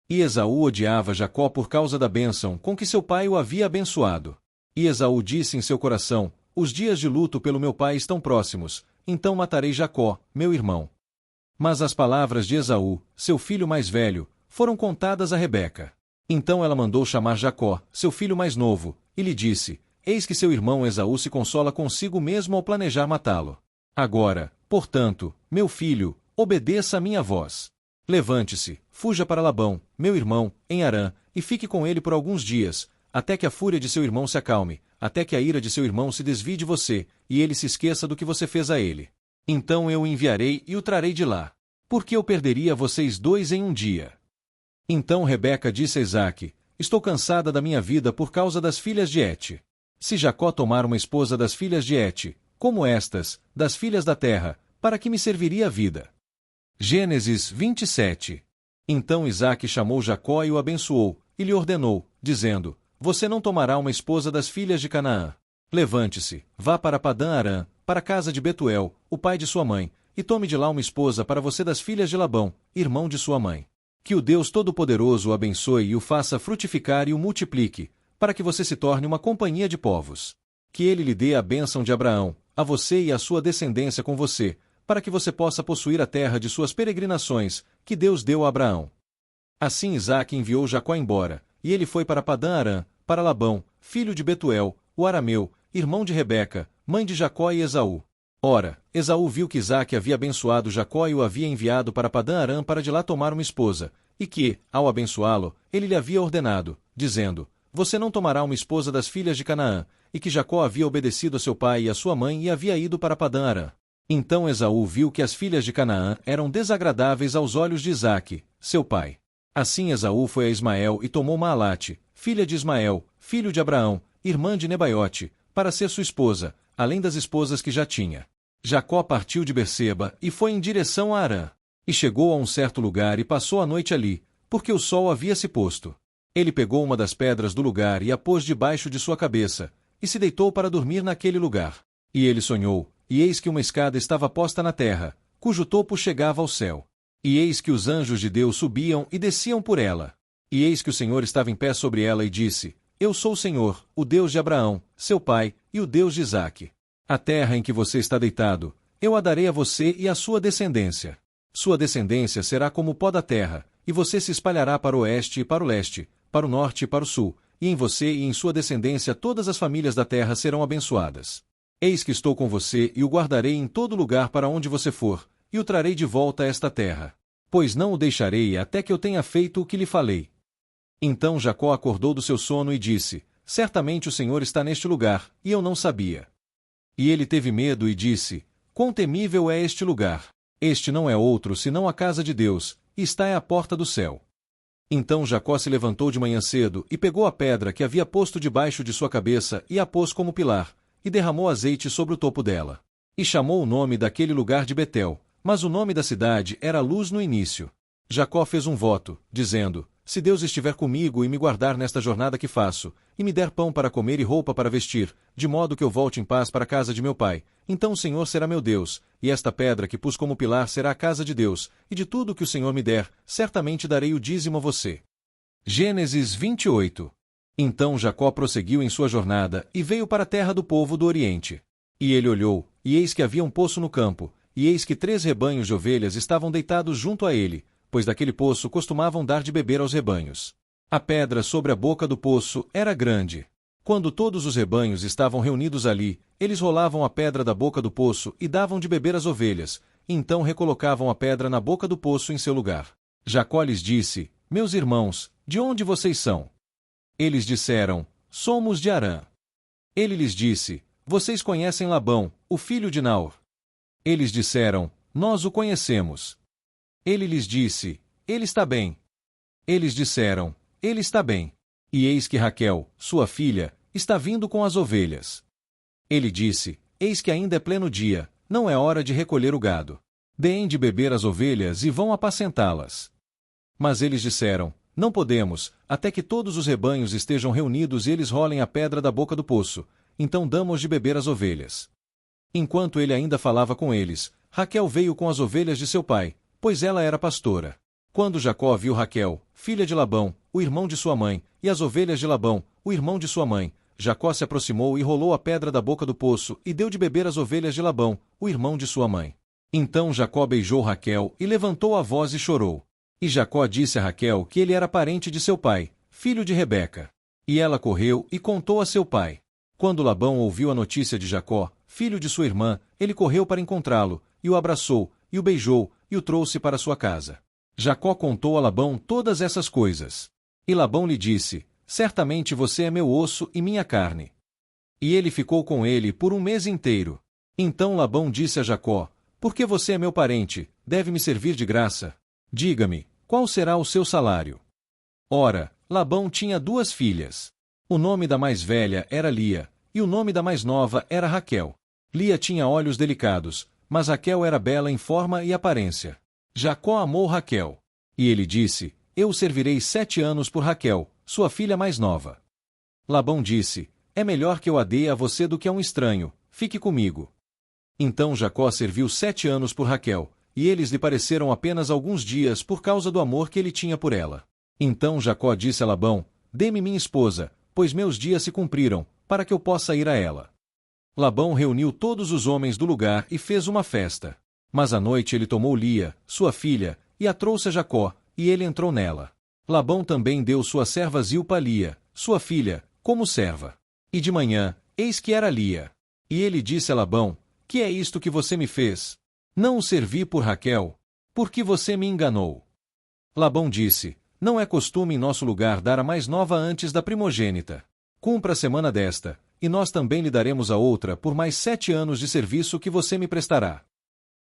E Esaú odiava Jacó por causa da bênção com que seu pai o havia abençoado. E Esaú disse em seu coração: Os dias de luto pelo meu pai estão próximos, então matarei Jacó, meu irmão. Mas as palavras de Esaú, seu filho mais velho, foram contadas a Rebeca. Então ela mandou chamar Jacó, seu filho mais novo, e lhe disse: Eis que seu irmão Esaú se consola consigo mesmo ao planejar matá-lo. Agora, portanto, meu filho, obedeça a minha voz. Levante-se, fuja para Labão, meu irmão, em Harã, e fique com ele por alguns dias, até que a fúria de seu irmão se acalme, até que a ira de seu irmão se desvie de você, e ele se esqueça do que você fez a ele. Então eu o enviarei e o trarei de lá. Porque eu perderia vocês 2 em um dia. Então Rebeca disse a Isaque: Estou cansada da minha vida por causa das filhas de Et. Se Jacó tomar uma esposa das filhas de Et, como estas, das filhas da terra, para que me serviria a vida? Gênesis 27. Então Isaque chamou Jacó e o abençoou, e lhe ordenou, dizendo: Você não tomará uma esposa das filhas de Canaã. Levante-se, vá para Padã-Arã, para a casa de Betuel, o pai de sua mãe, e tome de lá uma esposa para você das filhas de Labão, irmão de sua mãe. Que o Deus Todo-Poderoso o abençoe e o faça frutificar e o multiplique, para que você se torne uma companhia de povos. Que ele lhe dê a bênção de Abraão, a você e a sua descendência com você, para que você possa possuir a terra de suas peregrinações, que Deus deu a Abraão. Assim Isaque enviou Jacó embora, e ele foi para Padã-Arã, para Labão, filho de Betuel, o arameu, irmão de Rebeca, mãe de Jacó e Esaú. Ora, Esaú viu que Isaque havia abençoado Jacó e o havia enviado para Padã-Arã para de lá tomar uma esposa, e que, ao abençoá-lo, ele lhe havia ordenado, dizendo: Você não tomará uma esposa das filhas de Canaã, e que Jacó havia obedecido a seu pai e a sua mãe e havia ido para Padã-Arã. Então Esaú viu que as filhas de Canaã eram desagradáveis aos olhos de Isaque, seu pai. Assim Esaú foi a Ismael e tomou Maalate, filha de Ismael, filho de Abraão, irmã de Nebaiote, para ser sua esposa, além das esposas que já tinha. Jacó partiu de Berseba e foi em direção a Harã. E chegou a um certo lugar e passou a noite ali, porque o sol havia se posto. Ele pegou uma das pedras do lugar e a pôs debaixo de sua cabeça, e se deitou para dormir naquele lugar. E ele sonhou, e eis que uma escada estava posta na terra, cujo topo chegava ao céu. E eis que os anjos de Deus subiam e desciam por ela. E eis que o Senhor estava em pé sobre ela e disse: Eu sou o Senhor, o Deus de Abraão, seu pai, e o Deus de Isaque. A terra em que você está deitado, eu a darei a você e à sua descendência. Sua descendência será como o pó da terra, e você se espalhará para o oeste e para o leste, para o norte e para o sul, e em você e em sua descendência todas as famílias da terra serão abençoadas. Eis que estou com você e o guardarei em todo lugar para onde você for, e o trarei de volta a esta terra. Pois não o deixarei até que eu tenha feito o que lhe falei. Então Jacó acordou do seu sono e disse: Certamente o Senhor está neste lugar, e eu não sabia. E ele teve medo e disse: Quão temível é este lugar! Este não é outro senão a casa de Deus, e está à porta do céu. Então Jacó se levantou de manhã cedo e pegou a pedra que havia posto debaixo de sua cabeça e a pôs como pilar, e derramou azeite sobre o topo dela. E chamou o nome daquele lugar de Betel, mas o nome da cidade era Luz no início. Jacó fez um voto, dizendo: se Deus estiver comigo e me guardar nesta jornada que faço, e me der pão para comer e roupa para vestir, de modo que eu volte em paz para a casa de meu pai, então o Senhor será meu Deus, e esta pedra que pus como pilar será a casa de Deus, e de tudo que o Senhor me der, certamente darei o dízimo a você. Gênesis 28. Então Jacó prosseguiu em sua jornada, e veio para a terra do povo do Oriente. E ele olhou, e eis que havia um poço no campo, e eis que 3 rebanhos de ovelhas estavam deitados junto a ele, pois daquele poço costumavam dar de beber aos rebanhos. A pedra sobre a boca do poço era grande. Quando todos os rebanhos estavam reunidos ali, eles rolavam a pedra da boca do poço e davam de beber às ovelhas, e então recolocavam a pedra na boca do poço em seu lugar. Jacó lhes disse: meus irmãos, de onde vocês são? Eles disseram: somos de Harã. Ele lhes disse: vocês conhecem Labão, o filho de Naor? Eles disseram: nós o conhecemos. Ele lhes disse: ele está bem. Eles disseram: ele está bem. E eis que Raquel, sua filha, está vindo com as ovelhas. Ele disse: eis que ainda é pleno dia, não é hora de recolher o gado. Deem de beber as ovelhas e vão apacentá-las. Mas eles disseram: não podemos, até que todos os rebanhos estejam reunidos e eles rolem a pedra da boca do poço, então damos de beber as ovelhas. Enquanto ele ainda falava com eles, Raquel veio com as ovelhas de seu pai, pois ela era pastora. Quando Jacó viu Raquel, filha de Labão, o irmão de sua mãe, e as ovelhas de Labão, o irmão de sua mãe, Jacó se aproximou e rolou a pedra da boca do poço e deu de beber às ovelhas de Labão, o irmão de sua mãe. Então Jacó beijou Raquel e levantou a voz e chorou. E Jacó disse a Raquel que ele era parente de seu pai, filho de Rebeca. E ela correu e contou a seu pai. Quando Labão ouviu a notícia de Jacó, filho de sua irmã, ele correu para encontrá-lo, e o abraçou, e o beijou, e o trouxe para sua casa. Jacó contou a Labão todas essas coisas. E Labão lhe disse: certamente você é meu osso e minha carne. E ele ficou com ele por 1 mês inteiro. Então Labão disse a Jacó: porque você é meu parente, deve me servir de graça. Diga-me, qual será o seu salário? Ora, Labão tinha 2 filhas. O nome da mais velha era Lia, e o nome da mais nova era Raquel. Lia tinha olhos delicados, mas Raquel era bela em forma e aparência. Jacó amou Raquel. E ele disse: eu o servirei 7 anos por Raquel, sua filha mais nova. Labão disse: é melhor que eu a dê a você do que a um estranho, fique comigo. Então Jacó serviu 7 anos por Raquel, e eles lhe pareceram apenas alguns dias por causa do amor que ele tinha por ela. Então Jacó disse a Labão: dê-me minha esposa, pois meus dias se cumpriram, para que eu possa ir a ela. Labão reuniu todos os homens do lugar e fez uma festa. Mas à noite ele tomou Lia, sua filha, e a trouxe a Jacó, e ele entrou nela. Labão também deu sua serva Zilpa a Lia, sua filha, como serva. E de manhã, eis que era Lia. E ele disse a Labão: que é isto que você me fez? Não o servi por Raquel? Por que você me enganou? Labão disse: não é costume em nosso lugar dar a mais nova antes da primogênita. Cumpra a semana desta, e nós também lhe daremos a outra por mais 7 anos de serviço que você me prestará.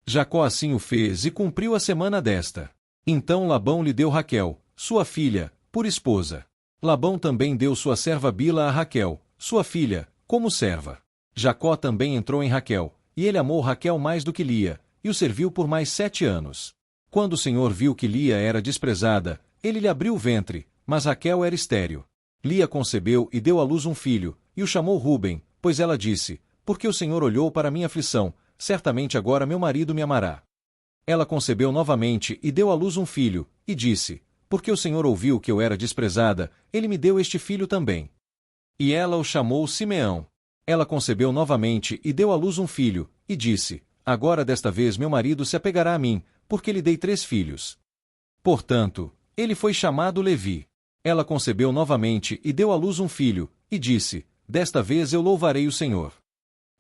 Jacó assim o fez e cumpriu a semana desta. Então Labão lhe deu Raquel, sua filha, por esposa. Labão também deu sua serva Bila a Raquel, sua filha, como serva. Jacó também entrou em Raquel, e ele amou Raquel mais do que Lia, e o serviu por mais 7 anos. Quando o Senhor viu que Lia era desprezada, ele lhe abriu o ventre, mas Raquel era estéril. Lia concebeu e deu à luz um filho, e o chamou Ruben, pois ela disse: porque o Senhor olhou para minha aflição, certamente agora meu marido me amará. Ela concebeu novamente e deu à luz um filho, e disse: porque o Senhor ouviu que eu era desprezada, ele me deu este filho também. E ela o chamou Simeão. Ela concebeu novamente e deu à luz um filho, e disse: agora desta vez meu marido se apegará a mim, porque lhe dei 3 filhos. Portanto, ele foi chamado Levi. Ela concebeu novamente e deu à luz um filho, e disse: desta vez eu louvarei o Senhor.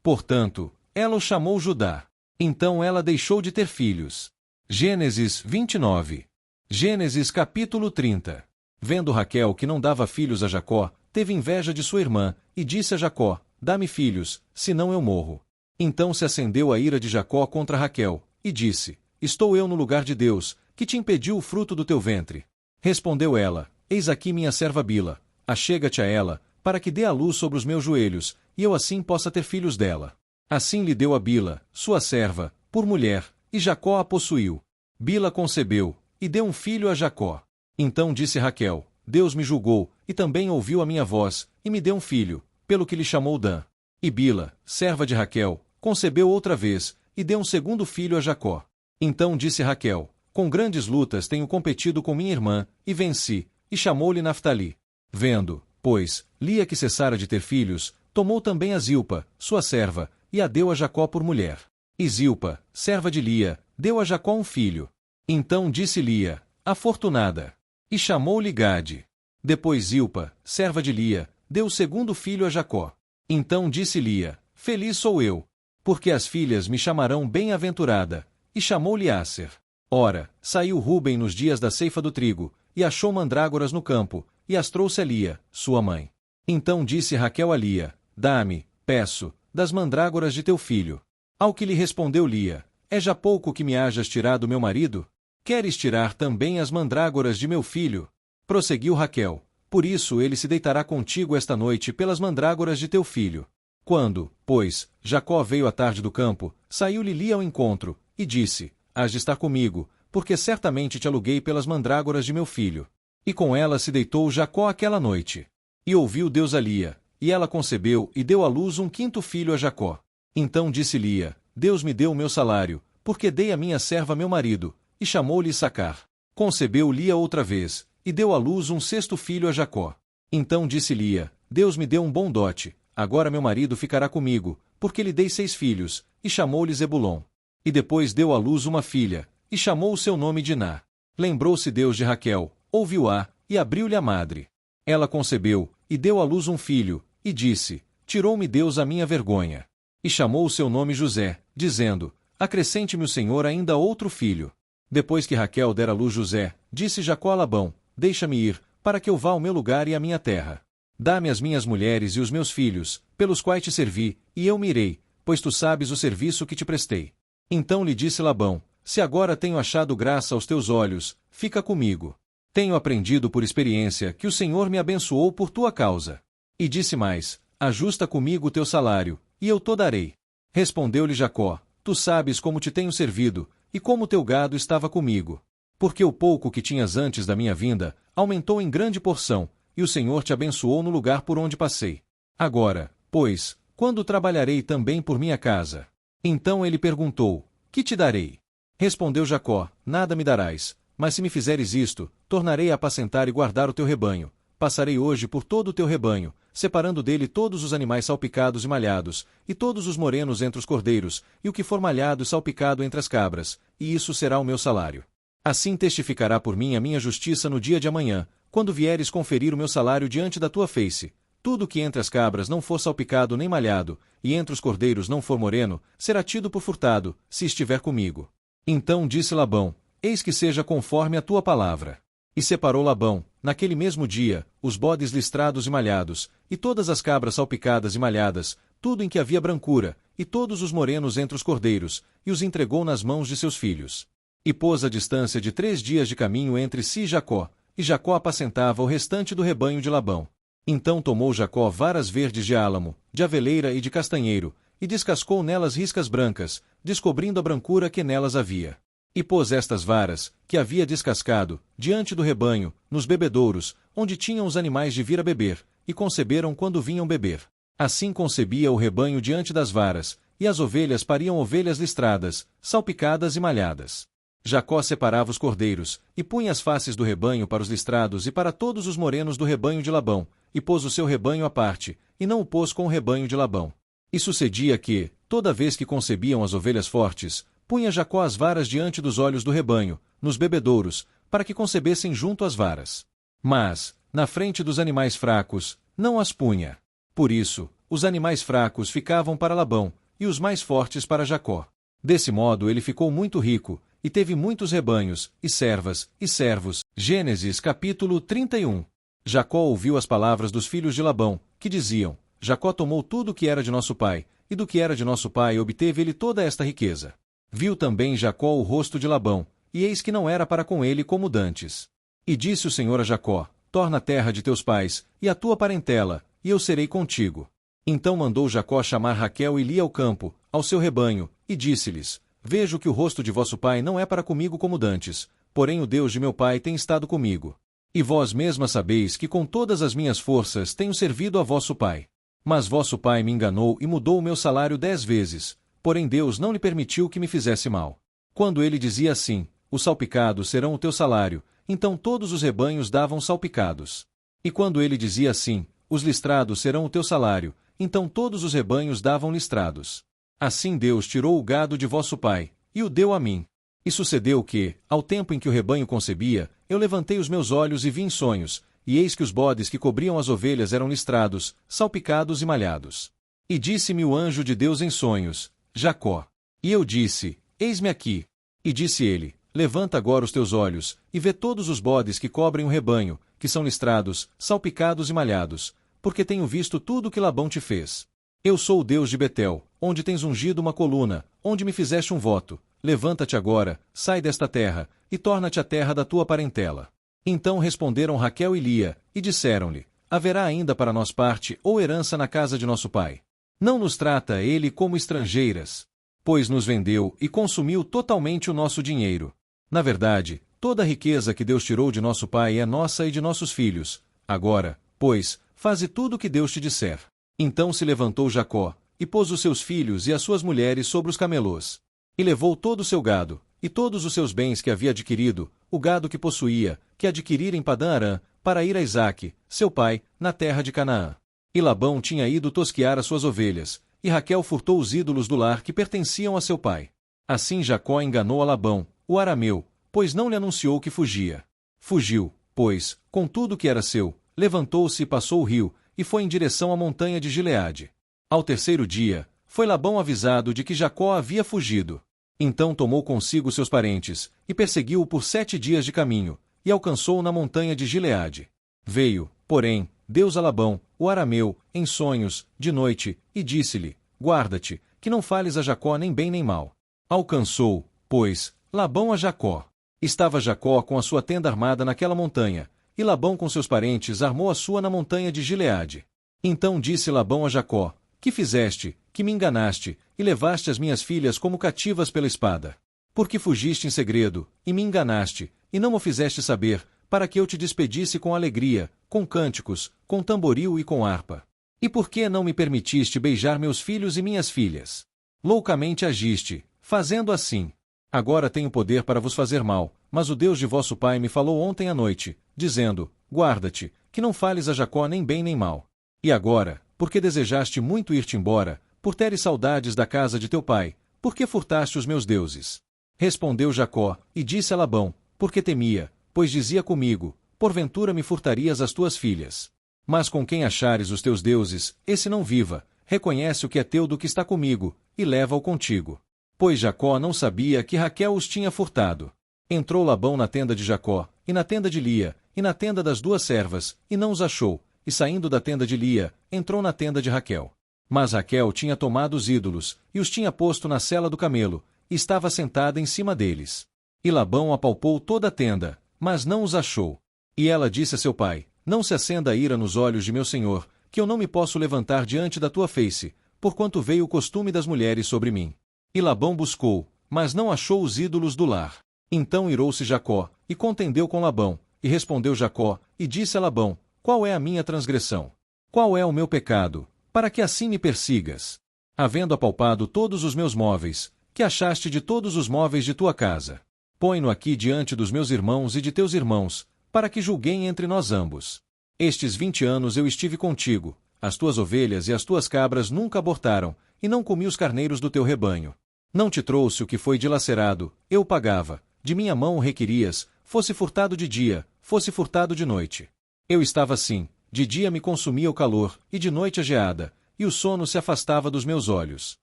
Portanto, ela o chamou Judá. Então ela deixou de ter filhos. Gênesis 29. Gênesis capítulo 30. Vendo Raquel que não dava filhos a Jacó, teve inveja de sua irmã, e disse a Jacó: dá-me filhos, senão eu morro. Então se acendeu a ira de Jacó contra Raquel, e disse: estou eu no lugar de Deus, que te impediu o fruto do teu ventre. Respondeu ela: eis aqui minha serva Bila, achega-te a ela, para que dê a luz sobre os meus joelhos, e eu assim possa ter filhos dela. Assim lhe deu a Bila, sua serva, por mulher, e Jacó a possuiu. Bila concebeu, e deu um filho a Jacó. Então disse Raquel: Deus me julgou, e também ouviu a minha voz, e me deu um filho, pelo que lhe chamou Dan. E Bila, serva de Raquel, concebeu outra vez, e deu um segundo filho a Jacó. Então disse Raquel: Com grandes lutas tenho competido com minha irmã, e venci, e chamou-lhe Naftali. Vendo, pois, Lia que cessara de ter filhos, tomou também a Zilpa, sua serva, e a deu a Jacó por mulher. E Zilpa, serva de Lia, deu a Jacó um filho. Então disse Lia: Afortunada. E chamou-lhe Gade. Depois Zilpa, serva de Lia, deu o segundo filho a Jacó. Então disse Lia: Feliz sou eu, porque as filhas me chamarão bem-aventurada. E chamou-lhe Asser. Ora, saiu Ruben nos dias da ceifa do trigo, e achou mandrágoras no campo, e as trouxe a Lia, sua mãe. Então disse Raquel a Lia: Dá-me, peço, das mandrágoras de teu filho. Ao que lhe respondeu Lia: É já pouco que me hajas tirado meu marido? Queres tirar também as mandrágoras de meu filho? Prosseguiu Raquel: Por isso ele se deitará contigo esta noite pelas mandrágoras de teu filho. Quando, pois, Jacó veio à tarde do campo, saiu-lhe Lia ao encontro, e disse: Hás de estar comigo, porque certamente te aluguei pelas mandrágoras de meu filho. E com ela se deitou Jacó aquela noite. E ouviu Deus a Lia, e ela concebeu e deu à luz um quinto filho a Jacó. Então disse Lia: Deus me deu o meu salário, porque dei a minha serva meu marido, e chamou-lhe Issacar. Concebeu Lia outra vez, e deu à luz um sexto filho a Jacó. Então disse Lia: Deus me deu um bom dote, agora meu marido ficará comigo, porque lhe dei 6 filhos, e chamou-lhe Zebulon. E depois deu à luz uma filha, e chamou o seu nome Diná. Lembrou-se Deus de Raquel, ouviu-a, e abriu-lhe a madre. Ela concebeu, e deu à luz um filho, e disse: Tirou-me Deus a minha vergonha. E chamou o seu nome José, dizendo: Acrescente-me o Senhor ainda outro filho. Depois que Raquel dera à luz José, disse Jacó a Labão: Deixa-me ir, para que eu vá ao meu lugar e à minha terra. Dá-me as minhas mulheres e os meus filhos, pelos quais te servi, e eu me irei, pois tu sabes o serviço que te prestei. Então lhe disse Labão: Se agora tenho achado graça aos teus olhos, fica comigo. Tenho aprendido por experiência que o Senhor me abençoou por tua causa. E disse mais: Ajusta comigo o teu salário, e eu te darei. Respondeu-lhe Jacó: Tu sabes como te tenho servido, e como teu gado estava comigo. Porque o pouco que tinhas antes da minha vinda, aumentou em grande porção, e o Senhor te abençoou no lugar por onde passei. Agora, pois, quando trabalharei também por minha casa? Então ele perguntou: Que te darei? Respondeu Jacó: Nada me darás, mas se me fizeres isto, tornarei a apacentar e guardar o teu rebanho. Passarei hoje por todo o teu rebanho, separando dele todos os animais salpicados e malhados, e todos os morenos entre os cordeiros, e o que for malhado e salpicado entre as cabras, e isso será o meu salário. Assim testificará por mim a minha justiça no dia de amanhã, quando vieres conferir o meu salário diante da tua face. Tudo que entre as cabras não for salpicado nem malhado, e entre os cordeiros não for moreno, será tido por furtado, se estiver comigo. Então disse Labão: Eis que seja conforme a tua palavra. E separou Labão, naquele mesmo dia, os bodes listrados e malhados, e todas as cabras salpicadas e malhadas, tudo em que havia brancura, e todos os morenos entre os cordeiros, e os entregou nas mãos de seus filhos. E pôs a distância de 3 dias de caminho entre si e Jacó, e Jacó apacentava o restante do rebanho de Labão. Então tomou Jacó varas verdes de álamo, de aveleira e de castanheiro, e descascou nelas riscas brancas, descobrindo a brancura que nelas havia. E pôs estas varas, que havia descascado, diante do rebanho, nos bebedouros, onde tinham os animais de vir a beber, e conceberam quando vinham beber. Assim concebia o rebanho diante das varas, e as ovelhas pariam ovelhas listradas, salpicadas e malhadas. Jacó separava os cordeiros, e punha as faces do rebanho para os listrados e para todos os morenos do rebanho de Labão, e pôs o seu rebanho à parte, e não o pôs com o rebanho de Labão. E sucedia que, toda vez que concebiam as ovelhas fortes, punha Jacó as varas diante dos olhos do rebanho, nos bebedouros, para que concebessem junto às varas. Mas, na frente dos animais fracos, não as punha. Por isso, os animais fracos ficavam para Labão, e os mais fortes para Jacó. Desse modo ele ficou muito rico, e teve muitos rebanhos, e servas, e servos. Gênesis capítulo 31. Jacó ouviu as palavras dos filhos de Labão, que diziam: Jacó tomou tudo o que era de nosso pai, e do que era de nosso pai obteve ele toda esta riqueza. Viu também Jacó o rosto de Labão, e eis que não era para com ele como dantes. E disse o Senhor a Jacó: Torna a terra de teus pais, e a tua parentela, e eu serei contigo. Então mandou Jacó chamar Raquel e Lia ao campo, ao seu rebanho, e disse-lhes: Vejo que o rosto de vosso pai não é para comigo como dantes, porém o Deus de meu pai tem estado comigo. E vós mesmas sabeis que com todas as minhas forças tenho servido a vosso pai. Mas vosso pai me enganou e mudou o meu salário 10 vezes, porém Deus não lhe permitiu que me fizesse mal. Quando ele dizia assim: Os salpicados serão o teu salário, então todos os rebanhos davam salpicados. E quando ele dizia assim: Os listrados serão o teu salário, então todos os rebanhos davam listrados. Assim Deus tirou o gado de vosso pai, e o deu a mim. E sucedeu que, ao tempo em que o rebanho concebia, eu levantei os meus olhos e vi em sonhos, e eis que os bodes que cobriam as ovelhas eram listrados, salpicados e malhados. E disse-me o anjo de Deus em sonhos: Jacó. E eu disse: Eis-me aqui. E disse ele: Levanta agora os teus olhos, e vê todos os bodes que cobrem o rebanho, que são listrados, salpicados e malhados, porque tenho visto tudo o que Labão te fez. Eu sou o Deus de Betel, onde tens ungido uma coluna, onde me fizeste um voto. Levanta-te agora, sai desta terra, e torna-te à terra da tua parentela. Então responderam Raquel e Lia, e disseram-lhe: Haverá ainda para nós parte ou herança na casa de nosso pai? Não nos trata ele como estrangeiras, pois nos vendeu e consumiu totalmente o nosso dinheiro. Na verdade, toda a riqueza que Deus tirou de nosso pai é nossa e de nossos filhos. Agora, pois, faze tudo o que Deus te disser. Então se levantou Jacó, e pôs os seus filhos e as suas mulheres sobre os camelôs. E levou todo o seu gado, e todos os seus bens que havia adquirido, o gado que possuía, que adquirira em Padã-Arã, para ir a Isaque, seu pai, na terra de Canaã. E Labão tinha ido tosquear as suas ovelhas, e Raquel furtou os ídolos do lar que pertenciam a seu pai. Assim Jacó enganou a Labão, o arameu, pois não lhe anunciou que fugia. Fugiu, pois, com tudo que era seu, levantou-se e passou o rio, e foi em direção à montanha de Gileade. Ao terceiro dia, foi Labão avisado de que Jacó havia fugido. Então tomou consigo seus parentes, e perseguiu-o por 7 dias de caminho, e alcançou-o na montanha de Gileade. Veio, porém, Deus a Labão, o arameu, em sonhos, de noite, e disse-lhe: Guarda-te, que não fales a Jacó nem bem nem mal. Alcançou, pois, Labão a Jacó. Estava Jacó com a sua tenda armada naquela montanha, e Labão com seus parentes armou a sua na montanha de Gileade. Então disse Labão a Jacó: Que fizeste, que me enganaste, e levaste as minhas filhas como cativas pela espada? Porque fugiste em segredo, e me enganaste, e não o fizeste saber, para que eu te despedisse com alegria, com cânticos, com tamboril e com harpa? E por que não me permitiste beijar meus filhos e minhas filhas? Loucamente agiste, fazendo assim. Agora tenho poder para vos fazer mal, mas o Deus de vosso pai me falou ontem à noite, dizendo: Guarda-te, que não fales a Jacó nem bem nem mal. E agora, porque desejaste muito ir-te embora, por teres saudades da casa de teu pai, por que furtaste os meus deuses? Respondeu Jacó, e disse a Labão: Porque temia, pois dizia comigo: Porventura me furtarias as tuas filhas. Mas com quem achares os teus deuses, esse não viva, reconhece o que é teu do que está comigo, e leva-o contigo. Pois Jacó não sabia que Raquel os tinha furtado. Entrou Labão na tenda de Jacó, e na tenda de Lia, e na tenda das 2 servas, e não os achou, e saindo da tenda de Lia, entrou na tenda de Raquel. Mas Raquel tinha tomado os ídolos, e os tinha posto na sela do camelo, e estava sentada em cima deles. E Labão apalpou toda a tenda, mas não os achou. E ela disse a seu pai: Não se acenda a ira nos olhos de meu senhor, que eu não me posso levantar diante da tua face, porquanto veio o costume das mulheres sobre mim. E Labão buscou, mas não achou os ídolos do lar. Então irou-se Jacó, e contendeu com Labão, e respondeu Jacó, e disse a Labão: Qual é a minha transgressão? Qual é o meu pecado, para que assim me persigas? Havendo apalpado todos os meus móveis, que achaste de todos os móveis de tua casa? Põe-no aqui diante dos meus irmãos e de teus irmãos, para que julguem entre nós ambos. Estes 20 anos eu estive contigo, as tuas ovelhas e as tuas cabras nunca abortaram, e não comi os carneiros do teu rebanho. Não te trouxe o que foi dilacerado, eu pagava, de minha mão o requerias, fosse furtado de dia, fosse furtado de noite. Eu estava assim, de dia me consumia o calor, e de noite a geada, e o sono se afastava dos meus olhos.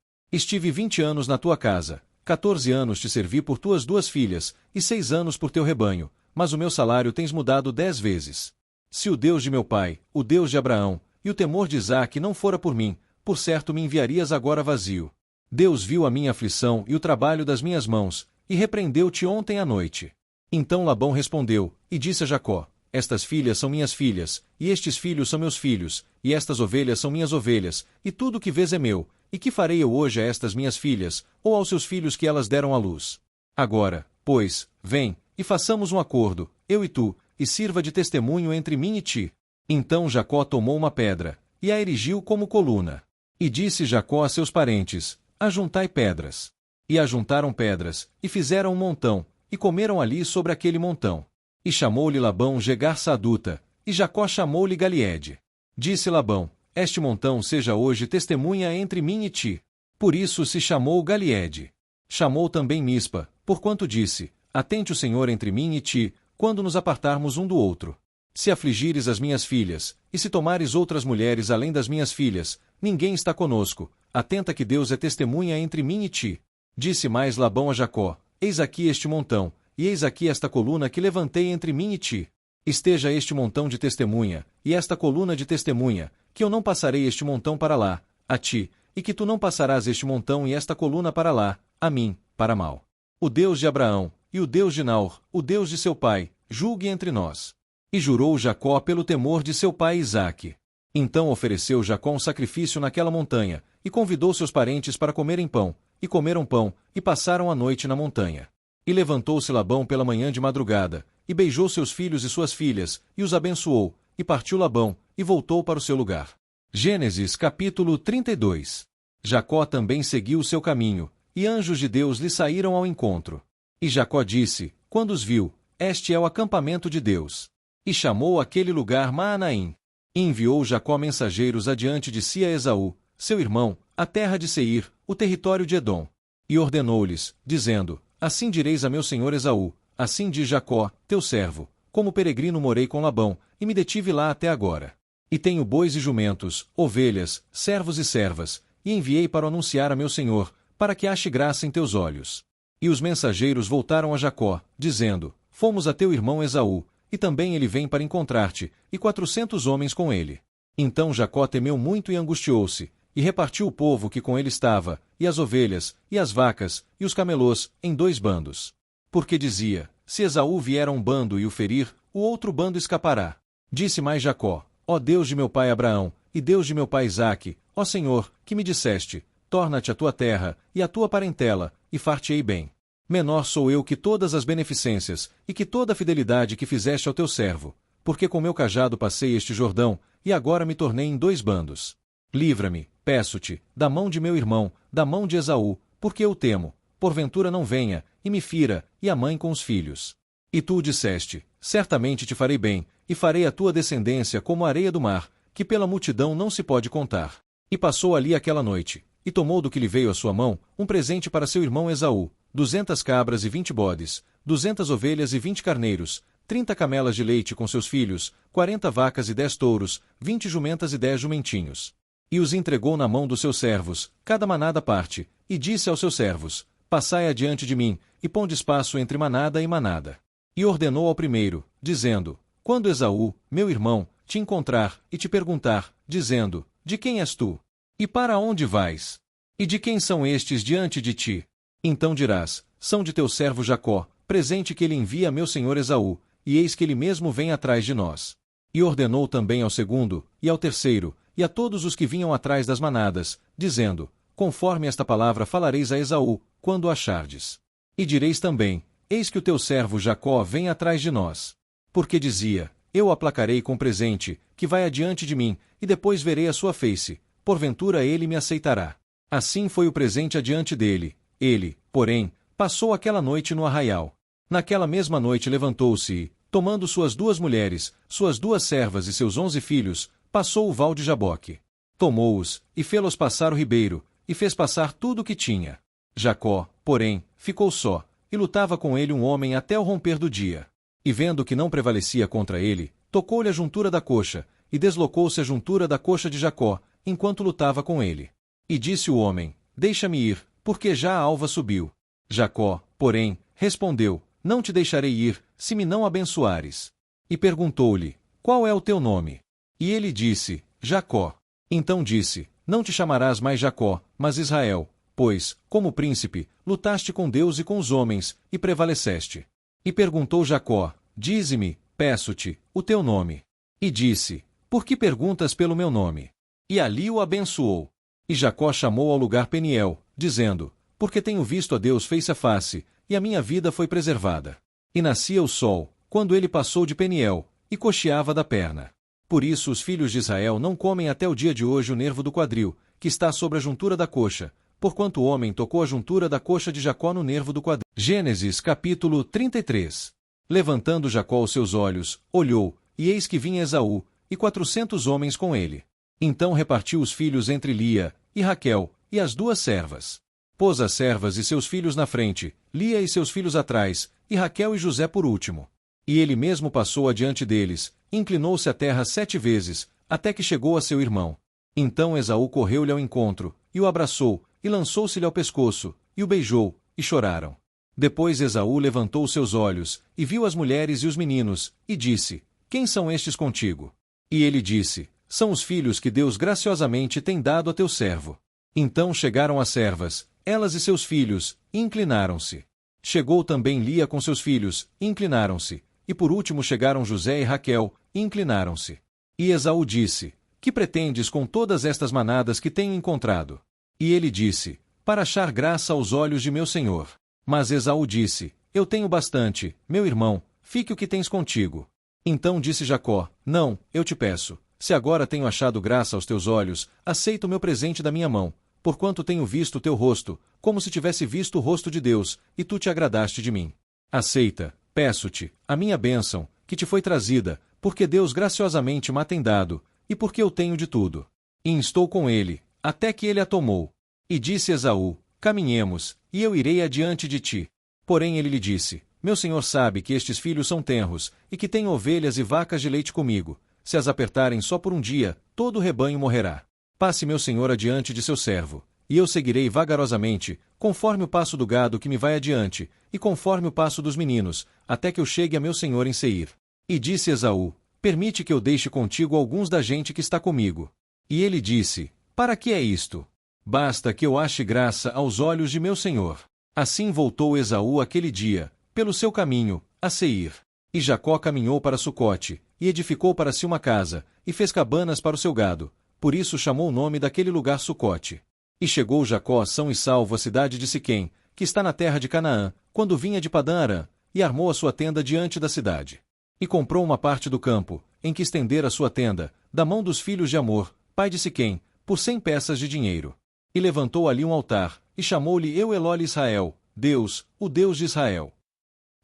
Estive 20 anos na tua casa, 14 anos te servi por tuas 2 filhas, e 6 anos por teu rebanho, mas o meu salário tens mudado 10 vezes. Se o Deus de meu pai, o Deus de Abraão, e o temor de Isaque não fora por mim, por certo me enviarias agora vazio. Deus viu a minha aflição e o trabalho das minhas mãos, e repreendeu-te ontem à noite. Então Labão respondeu, e disse a Jacó: estas filhas são minhas filhas, e estes filhos são meus filhos, e estas ovelhas são minhas ovelhas, e tudo o que vês é meu, e que farei eu hoje a estas minhas filhas, ou aos seus filhos que elas deram à luz? Agora, pois, vem, e façamos um acordo, eu e tu, e sirva de testemunho entre mim e ti. Então Jacó tomou uma pedra, e a erigiu como coluna. E disse Jacó a seus parentes: Ajuntai pedras. E ajuntaram pedras, e fizeram um montão, e comeram ali sobre aquele montão. E chamou-lhe Labão Jegar-Saduta, e Jacó chamou-lhe Galiede. Disse Labão: Este montão seja hoje testemunha entre mim e ti. Por isso se chamou Galiede. Chamou também Mispa, porquanto disse: Atente o Senhor entre mim e ti, quando nos apartarmos um do outro. Se afligires as minhas filhas, e se tomares outras mulheres além das minhas filhas, ninguém está conosco, atenta que Deus é testemunha entre mim e ti. Disse mais Labão a Jacó: Eis aqui este montão, e eis aqui esta coluna que levantei entre mim e ti. Esteja este montão de testemunha, e esta coluna de testemunha, que eu não passarei este montão para lá, a ti, e que tu não passarás este montão e esta coluna para lá, a mim, para mal. O Deus de Abraão, e o Deus de Naor, o Deus de seu pai, julgue entre nós. E jurou Jacó pelo temor de seu pai Isaque. Então ofereceu Jacó um sacrifício naquela montanha, e convidou seus parentes para comerem pão, e comeram pão, e passaram a noite na montanha. E levantou-se Labão pela manhã de madrugada, e beijou seus filhos e suas filhas, e os abençoou, e partiu Labão, e voltou para o seu lugar. Gênesis capítulo 32. Jacó também seguiu o seu caminho, e anjos de Deus lhe saíram ao encontro. E Jacó disse, quando os viu: Este é o acampamento de Deus. E chamou aquele lugar Maanaim. E enviou Jacó mensageiros adiante de si a Esaú, seu irmão, a terra de Seir, o território de Edom. E ordenou-lhes, dizendo: Assim direis a meu senhor Esaú: Assim diz Jacó, teu servo: Como peregrino morei com Labão, e me detive lá até agora. E tenho bois e jumentos, ovelhas, servos e servas, e enviei para anunciar a meu senhor, para que ache graça em teus olhos. E os mensageiros voltaram a Jacó, dizendo: Fomos a teu irmão Esaú, e também ele vem para encontrar-te, e 400 homens com ele. Então Jacó temeu muito e angustiou-se, e repartiu o povo que com ele estava, e as ovelhas, e as vacas, e os camelôs, em 2 bandos. Porque dizia: Se Esaú vier a um bando e o ferir, o outro bando escapará. Disse mais Jacó: Ó Deus de meu pai Abraão, e Deus de meu pai Isaque, ó Senhor, que me disseste: Torna-te a tua terra, e a tua parentela, e far-te-ei bem. Menor sou eu que todas as beneficências, e que toda a fidelidade que fizeste ao teu servo, porque com meu cajado passei este Jordão, e agora me tornei em 2 bandos. Livra-me, peço-te, da mão de meu irmão, da mão de Esaú, porque eu temo, porventura não venha, e me fira, e a mãe com os filhos. E tu disseste: Certamente te farei bem, e farei a tua descendência como a areia do mar, que pela multidão não se pode contar. E passou ali aquela noite, e tomou do que lhe veio à sua mão, um presente para seu irmão Esaú: 200 cabras e 20 bodes, 200 ovelhas e 20 carneiros, 30 camelas de leite com seus filhos, 40 vacas e 10 touros, 20 jumentas e 10 jumentinhos. E os entregou na mão dos seus servos, cada manada à parte, e disse aos seus servos: Passai adiante de mim, e ponde espaço entre manada e manada. E ordenou ao primeiro, dizendo: Quando Esaú, meu irmão, te encontrar, e te perguntar, dizendo: De quem és tu? E para onde vais? E de quem são estes diante de ti? Então dirás: São de teu servo Jacó, presente que ele envia a meu senhor Esaú, e eis que ele mesmo vem atrás de nós. E ordenou também ao segundo, e ao terceiro, e a todos os que vinham atrás das manadas, dizendo: Conforme esta palavra falareis a Esaú, quando o achardes. E direis também: Eis que o teu servo Jacó vem atrás de nós. Porque dizia: Eu o aplacarei com presente, que vai adiante de mim, e depois verei a sua face, porventura ele me aceitará. Assim foi o presente adiante dele. Ele, porém, passou aquela noite no arraial. Naquela mesma noite levantou-se e, tomando suas 2 mulheres, suas 2 servas e seus 11 filhos, passou o val de Jaboque. Tomou-os, e fê-los passar o ribeiro, e fez passar tudo o que tinha. Jacó, porém, ficou só, e lutava com ele um homem até o romper do dia. E vendo que não prevalecia contra ele, tocou-lhe a juntura da coxa, e deslocou-se a juntura da coxa de Jacó, enquanto lutava com ele. E disse o homem: Deixa-me ir, porque já a alva subiu. Jacó, porém, respondeu: Não te deixarei ir, se me não abençoares. E perguntou-lhe: Qual é o teu nome? E ele disse: Jacó. Então disse: Não te chamarás mais Jacó, mas Israel, pois, como príncipe, lutaste com Deus e com os homens, e prevaleceste. E perguntou Jacó: Dize-me, peço-te, o teu nome. E disse, por que perguntas pelo meu nome? E ali o abençoou. E Jacó chamou ao lugar Peniel, dizendo, porque tenho visto a Deus face a face, e a minha vida foi preservada. E nascia o sol, quando ele passou de Peniel, e coxeava da perna. Por isso os filhos de Israel não comem até o dia de hoje o nervo do quadril, que está sobre a juntura da coxa, porquanto o homem tocou a juntura da coxa de Jacó no nervo do quadril. Gênesis capítulo 33. Levantando Jacó os seus olhos, olhou, e eis que vinha Esaú, e 400 homens com ele. Então repartiu os filhos entre Lia, e Raquel, e as duas servas. Pôs as servas e seus filhos na frente, Lia e seus filhos atrás, e Raquel e José por último. E ele mesmo passou adiante deles, inclinou-se à terra 7 vezes, até que chegou a seu irmão. Então Esaú correu-lhe ao encontro, e o abraçou, e lançou-se-lhe ao pescoço, e o beijou, e choraram. Depois Esaú levantou seus olhos, e viu as mulheres e os meninos, e disse, quem são estes contigo? E ele disse, são os filhos que Deus graciosamente tem dado a teu servo. Então chegaram as servas, elas e seus filhos, e inclinaram-se. Chegou também Lia com seus filhos, e inclinaram-se. E por último chegaram José e Raquel, e inclinaram-se. E Esaú disse, que pretendes com todas estas manadas que tenho encontrado? E ele disse, para achar graça aos olhos de meu senhor. Mas Esaú disse, eu tenho bastante, meu irmão, fique o que tens contigo. Então disse Jacó, não, eu te peço, se agora tenho achado graça aos teus olhos, aceita o meu presente da minha mão, porquanto tenho visto o teu rosto, como se tivesse visto o rosto de Deus, e tu te agradaste de mim. Aceita, peço-te, a minha bênção, que te foi trazida, porque Deus graciosamente m'a tem dado, e porque eu tenho de tudo. E instou com ele, até que ele a tomou. E disse Esaú, caminhemos, e eu irei adiante de ti. Porém ele lhe disse, meu senhor sabe que estes filhos são tenros, e que têm ovelhas e vacas de leite comigo. Se as apertarem só por um dia, todo o rebanho morrerá. Passe meu senhor adiante de seu servo, e eu seguirei vagarosamente, conforme o passo do gado que me vai adiante, e conforme o passo dos meninos, até que eu chegue a meu senhor em Seir. E disse Esaú, permite que eu deixe contigo alguns da gente que está comigo. E ele disse, para que é isto? Basta que eu ache graça aos olhos de meu senhor. Assim voltou Esaú aquele dia, pelo seu caminho, a Seir. E Jacó caminhou para Sucote, e edificou para si uma casa, e fez cabanas para o seu gado, por isso chamou o nome daquele lugar Sucote. E chegou Jacó são e salvo à cidade de Siquém, que está na terra de Canaã, quando vinha de Padã-Arã, e armou a sua tenda diante da cidade. E comprou uma parte do campo, em que estendera a sua tenda, da mão dos filhos de Amor, pai de Siquém, por 100 peças de dinheiro. E levantou ali um altar, e chamou-lhe Euelole Israel, Deus, o Deus de Israel.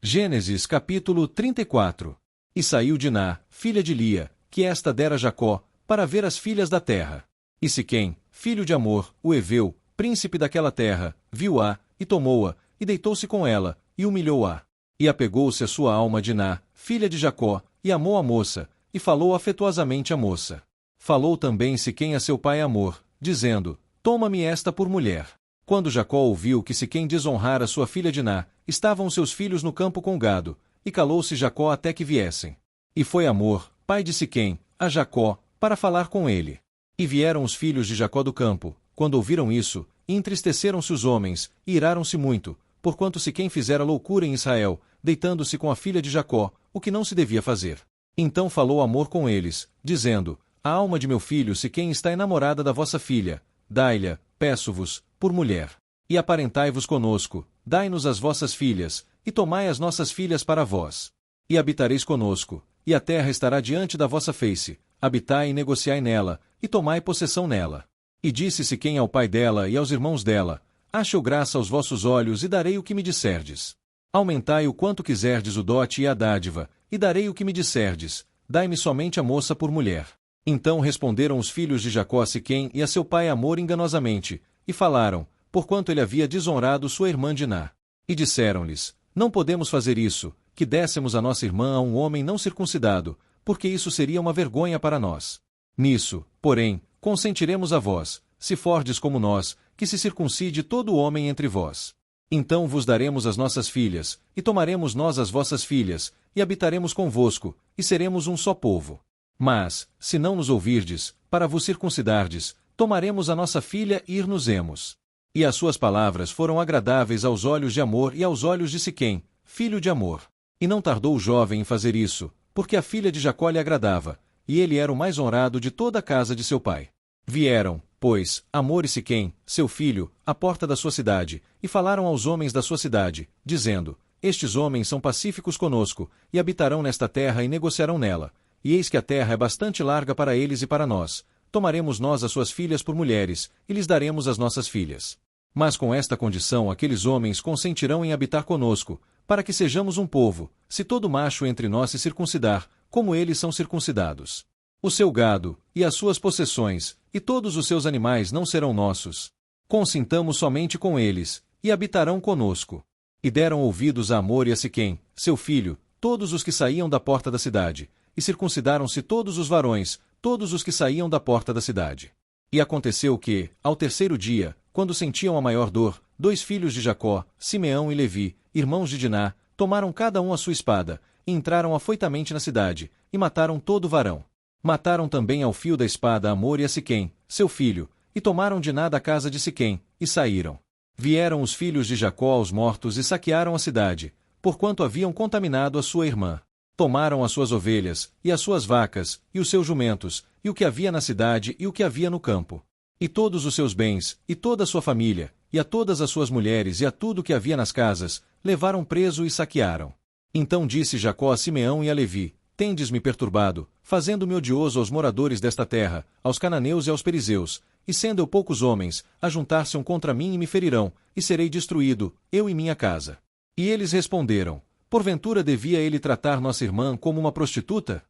Gênesis capítulo 34. E saiu Diná, filha de Lia, que esta dera Jacó, para ver as filhas da terra. E Siquém, filho de Amor, o Eveu, príncipe daquela terra, viu-a, e tomou-a, e deitou-se com ela, e humilhou-a. E apegou-se a sua alma Diná, filha de Jacó, e amou a moça, e falou afetuosamente a moça. Falou também Siquém a seu pai Amor, dizendo, toma-me esta por mulher. Quando Jacó ouviu que Siquém desonrara sua filha Diná, estavam seus filhos no campo com gado, e calou-se Jacó até que viessem. E foi Amor, pai de Siquém, a Jacó, para falar com ele. E vieram os filhos de Jacó do campo, quando ouviram isso, e entristeceram-se os homens, e iraram-se muito, porquanto Siquém fizera loucura em Israel, deitando-se com a filha de Jacó, o que não se devia fazer. Então falou Amor com eles, dizendo, a alma de meu filho Siquém está enamorada da vossa filha, dai-lhe, peço-vos, por mulher. E aparentai-vos conosco, dai-nos as vossas filhas, e tomai as nossas filhas para vós. E habitareis conosco, e a terra estará diante da vossa face, habitai e negociai nela, e tomai possessão nela. E disse Siquém ao pai dela e aos irmãos dela, ache-o graça aos vossos olhos e darei o que me disserdes. Aumentai o quanto quiserdes o dote e a dádiva, e darei o que me disserdes, dai-me somente a moça por mulher. Então responderam os filhos de Jacó a Siquém e a seu pai Amor enganosamente, e falaram, porquanto ele havia desonrado sua irmã Diná. E disseram-lhes, não podemos fazer isso, que dessemos a nossa irmã a um homem não circuncidado, porque isso seria uma vergonha para nós. Nisso, porém, consentiremos a vós, se fordes como nós, que se circuncide todo homem entre vós. Então vos daremos as nossas filhas, e tomaremos nós as vossas filhas, e habitaremos convosco, e seremos um só povo. Mas, se não nos ouvirdes, para vos circuncidardes, tomaremos a nossa filha e ir-nos-emos. E as suas palavras foram agradáveis aos olhos de Amor e aos olhos de Siquém, filho de Amor. E não tardou o jovem em fazer isso, porque a filha de Jacó lhe agradava, e ele era o mais honrado de toda a casa de seu pai. Vieram, pois, Hamor e Siquém, seu filho, à porta da sua cidade, e falaram aos homens da sua cidade, dizendo: Estes homens são pacíficos conosco, e habitarão nesta terra e negociarão nela. E eis que a terra é bastante larga para eles e para nós. Tomaremos nós as suas filhas por mulheres, e lhes daremos as nossas filhas. Mas com esta condição aqueles homens consentirão em habitar conosco, para que sejamos um povo, se todo macho entre nós se circuncidar, como eles são circuncidados. O seu gado, e as suas possessões, e todos os seus animais não serão nossos. Consintamos somente com eles, e habitarão conosco. E deram ouvidos a Hamor e a Siquém, seu filho, todos os que saíam da porta da cidade, e circuncidaram-se todos os varões, todos os que saíam da porta da cidade. E aconteceu que, ao terceiro dia, quando sentiam a maior dor, 2 filhos de Jacó, Simeão e Levi, irmãos de Diná, tomaram cada um a sua espada, e entraram afoitamente na cidade, e mataram todo o varão. Mataram também ao fio da espada a Hamor e a Siquém, seu filho, e tomaram Diná da casa de Siquém, e saíram. Vieram os filhos de Jacó aos mortos e saquearam a cidade, porquanto haviam contaminado a sua irmã. Tomaram as suas ovelhas, e as suas vacas, e os seus jumentos, e o que havia na cidade e o que havia no campo. E todos os seus bens, e toda a sua família, e a todas as suas mulheres e a tudo o que havia nas casas, levaram preso e saquearam. Então disse Jacó a Simeão e a Levi: Tendes-me perturbado, fazendo-me odioso aos moradores desta terra, aos cananeus e aos perizeus, e sendo eu poucos homens, ajuntar-se-ão contra mim e me ferirão, e serei destruído, eu e minha casa. E eles responderam: Porventura devia ele tratar nossa irmã como uma prostituta?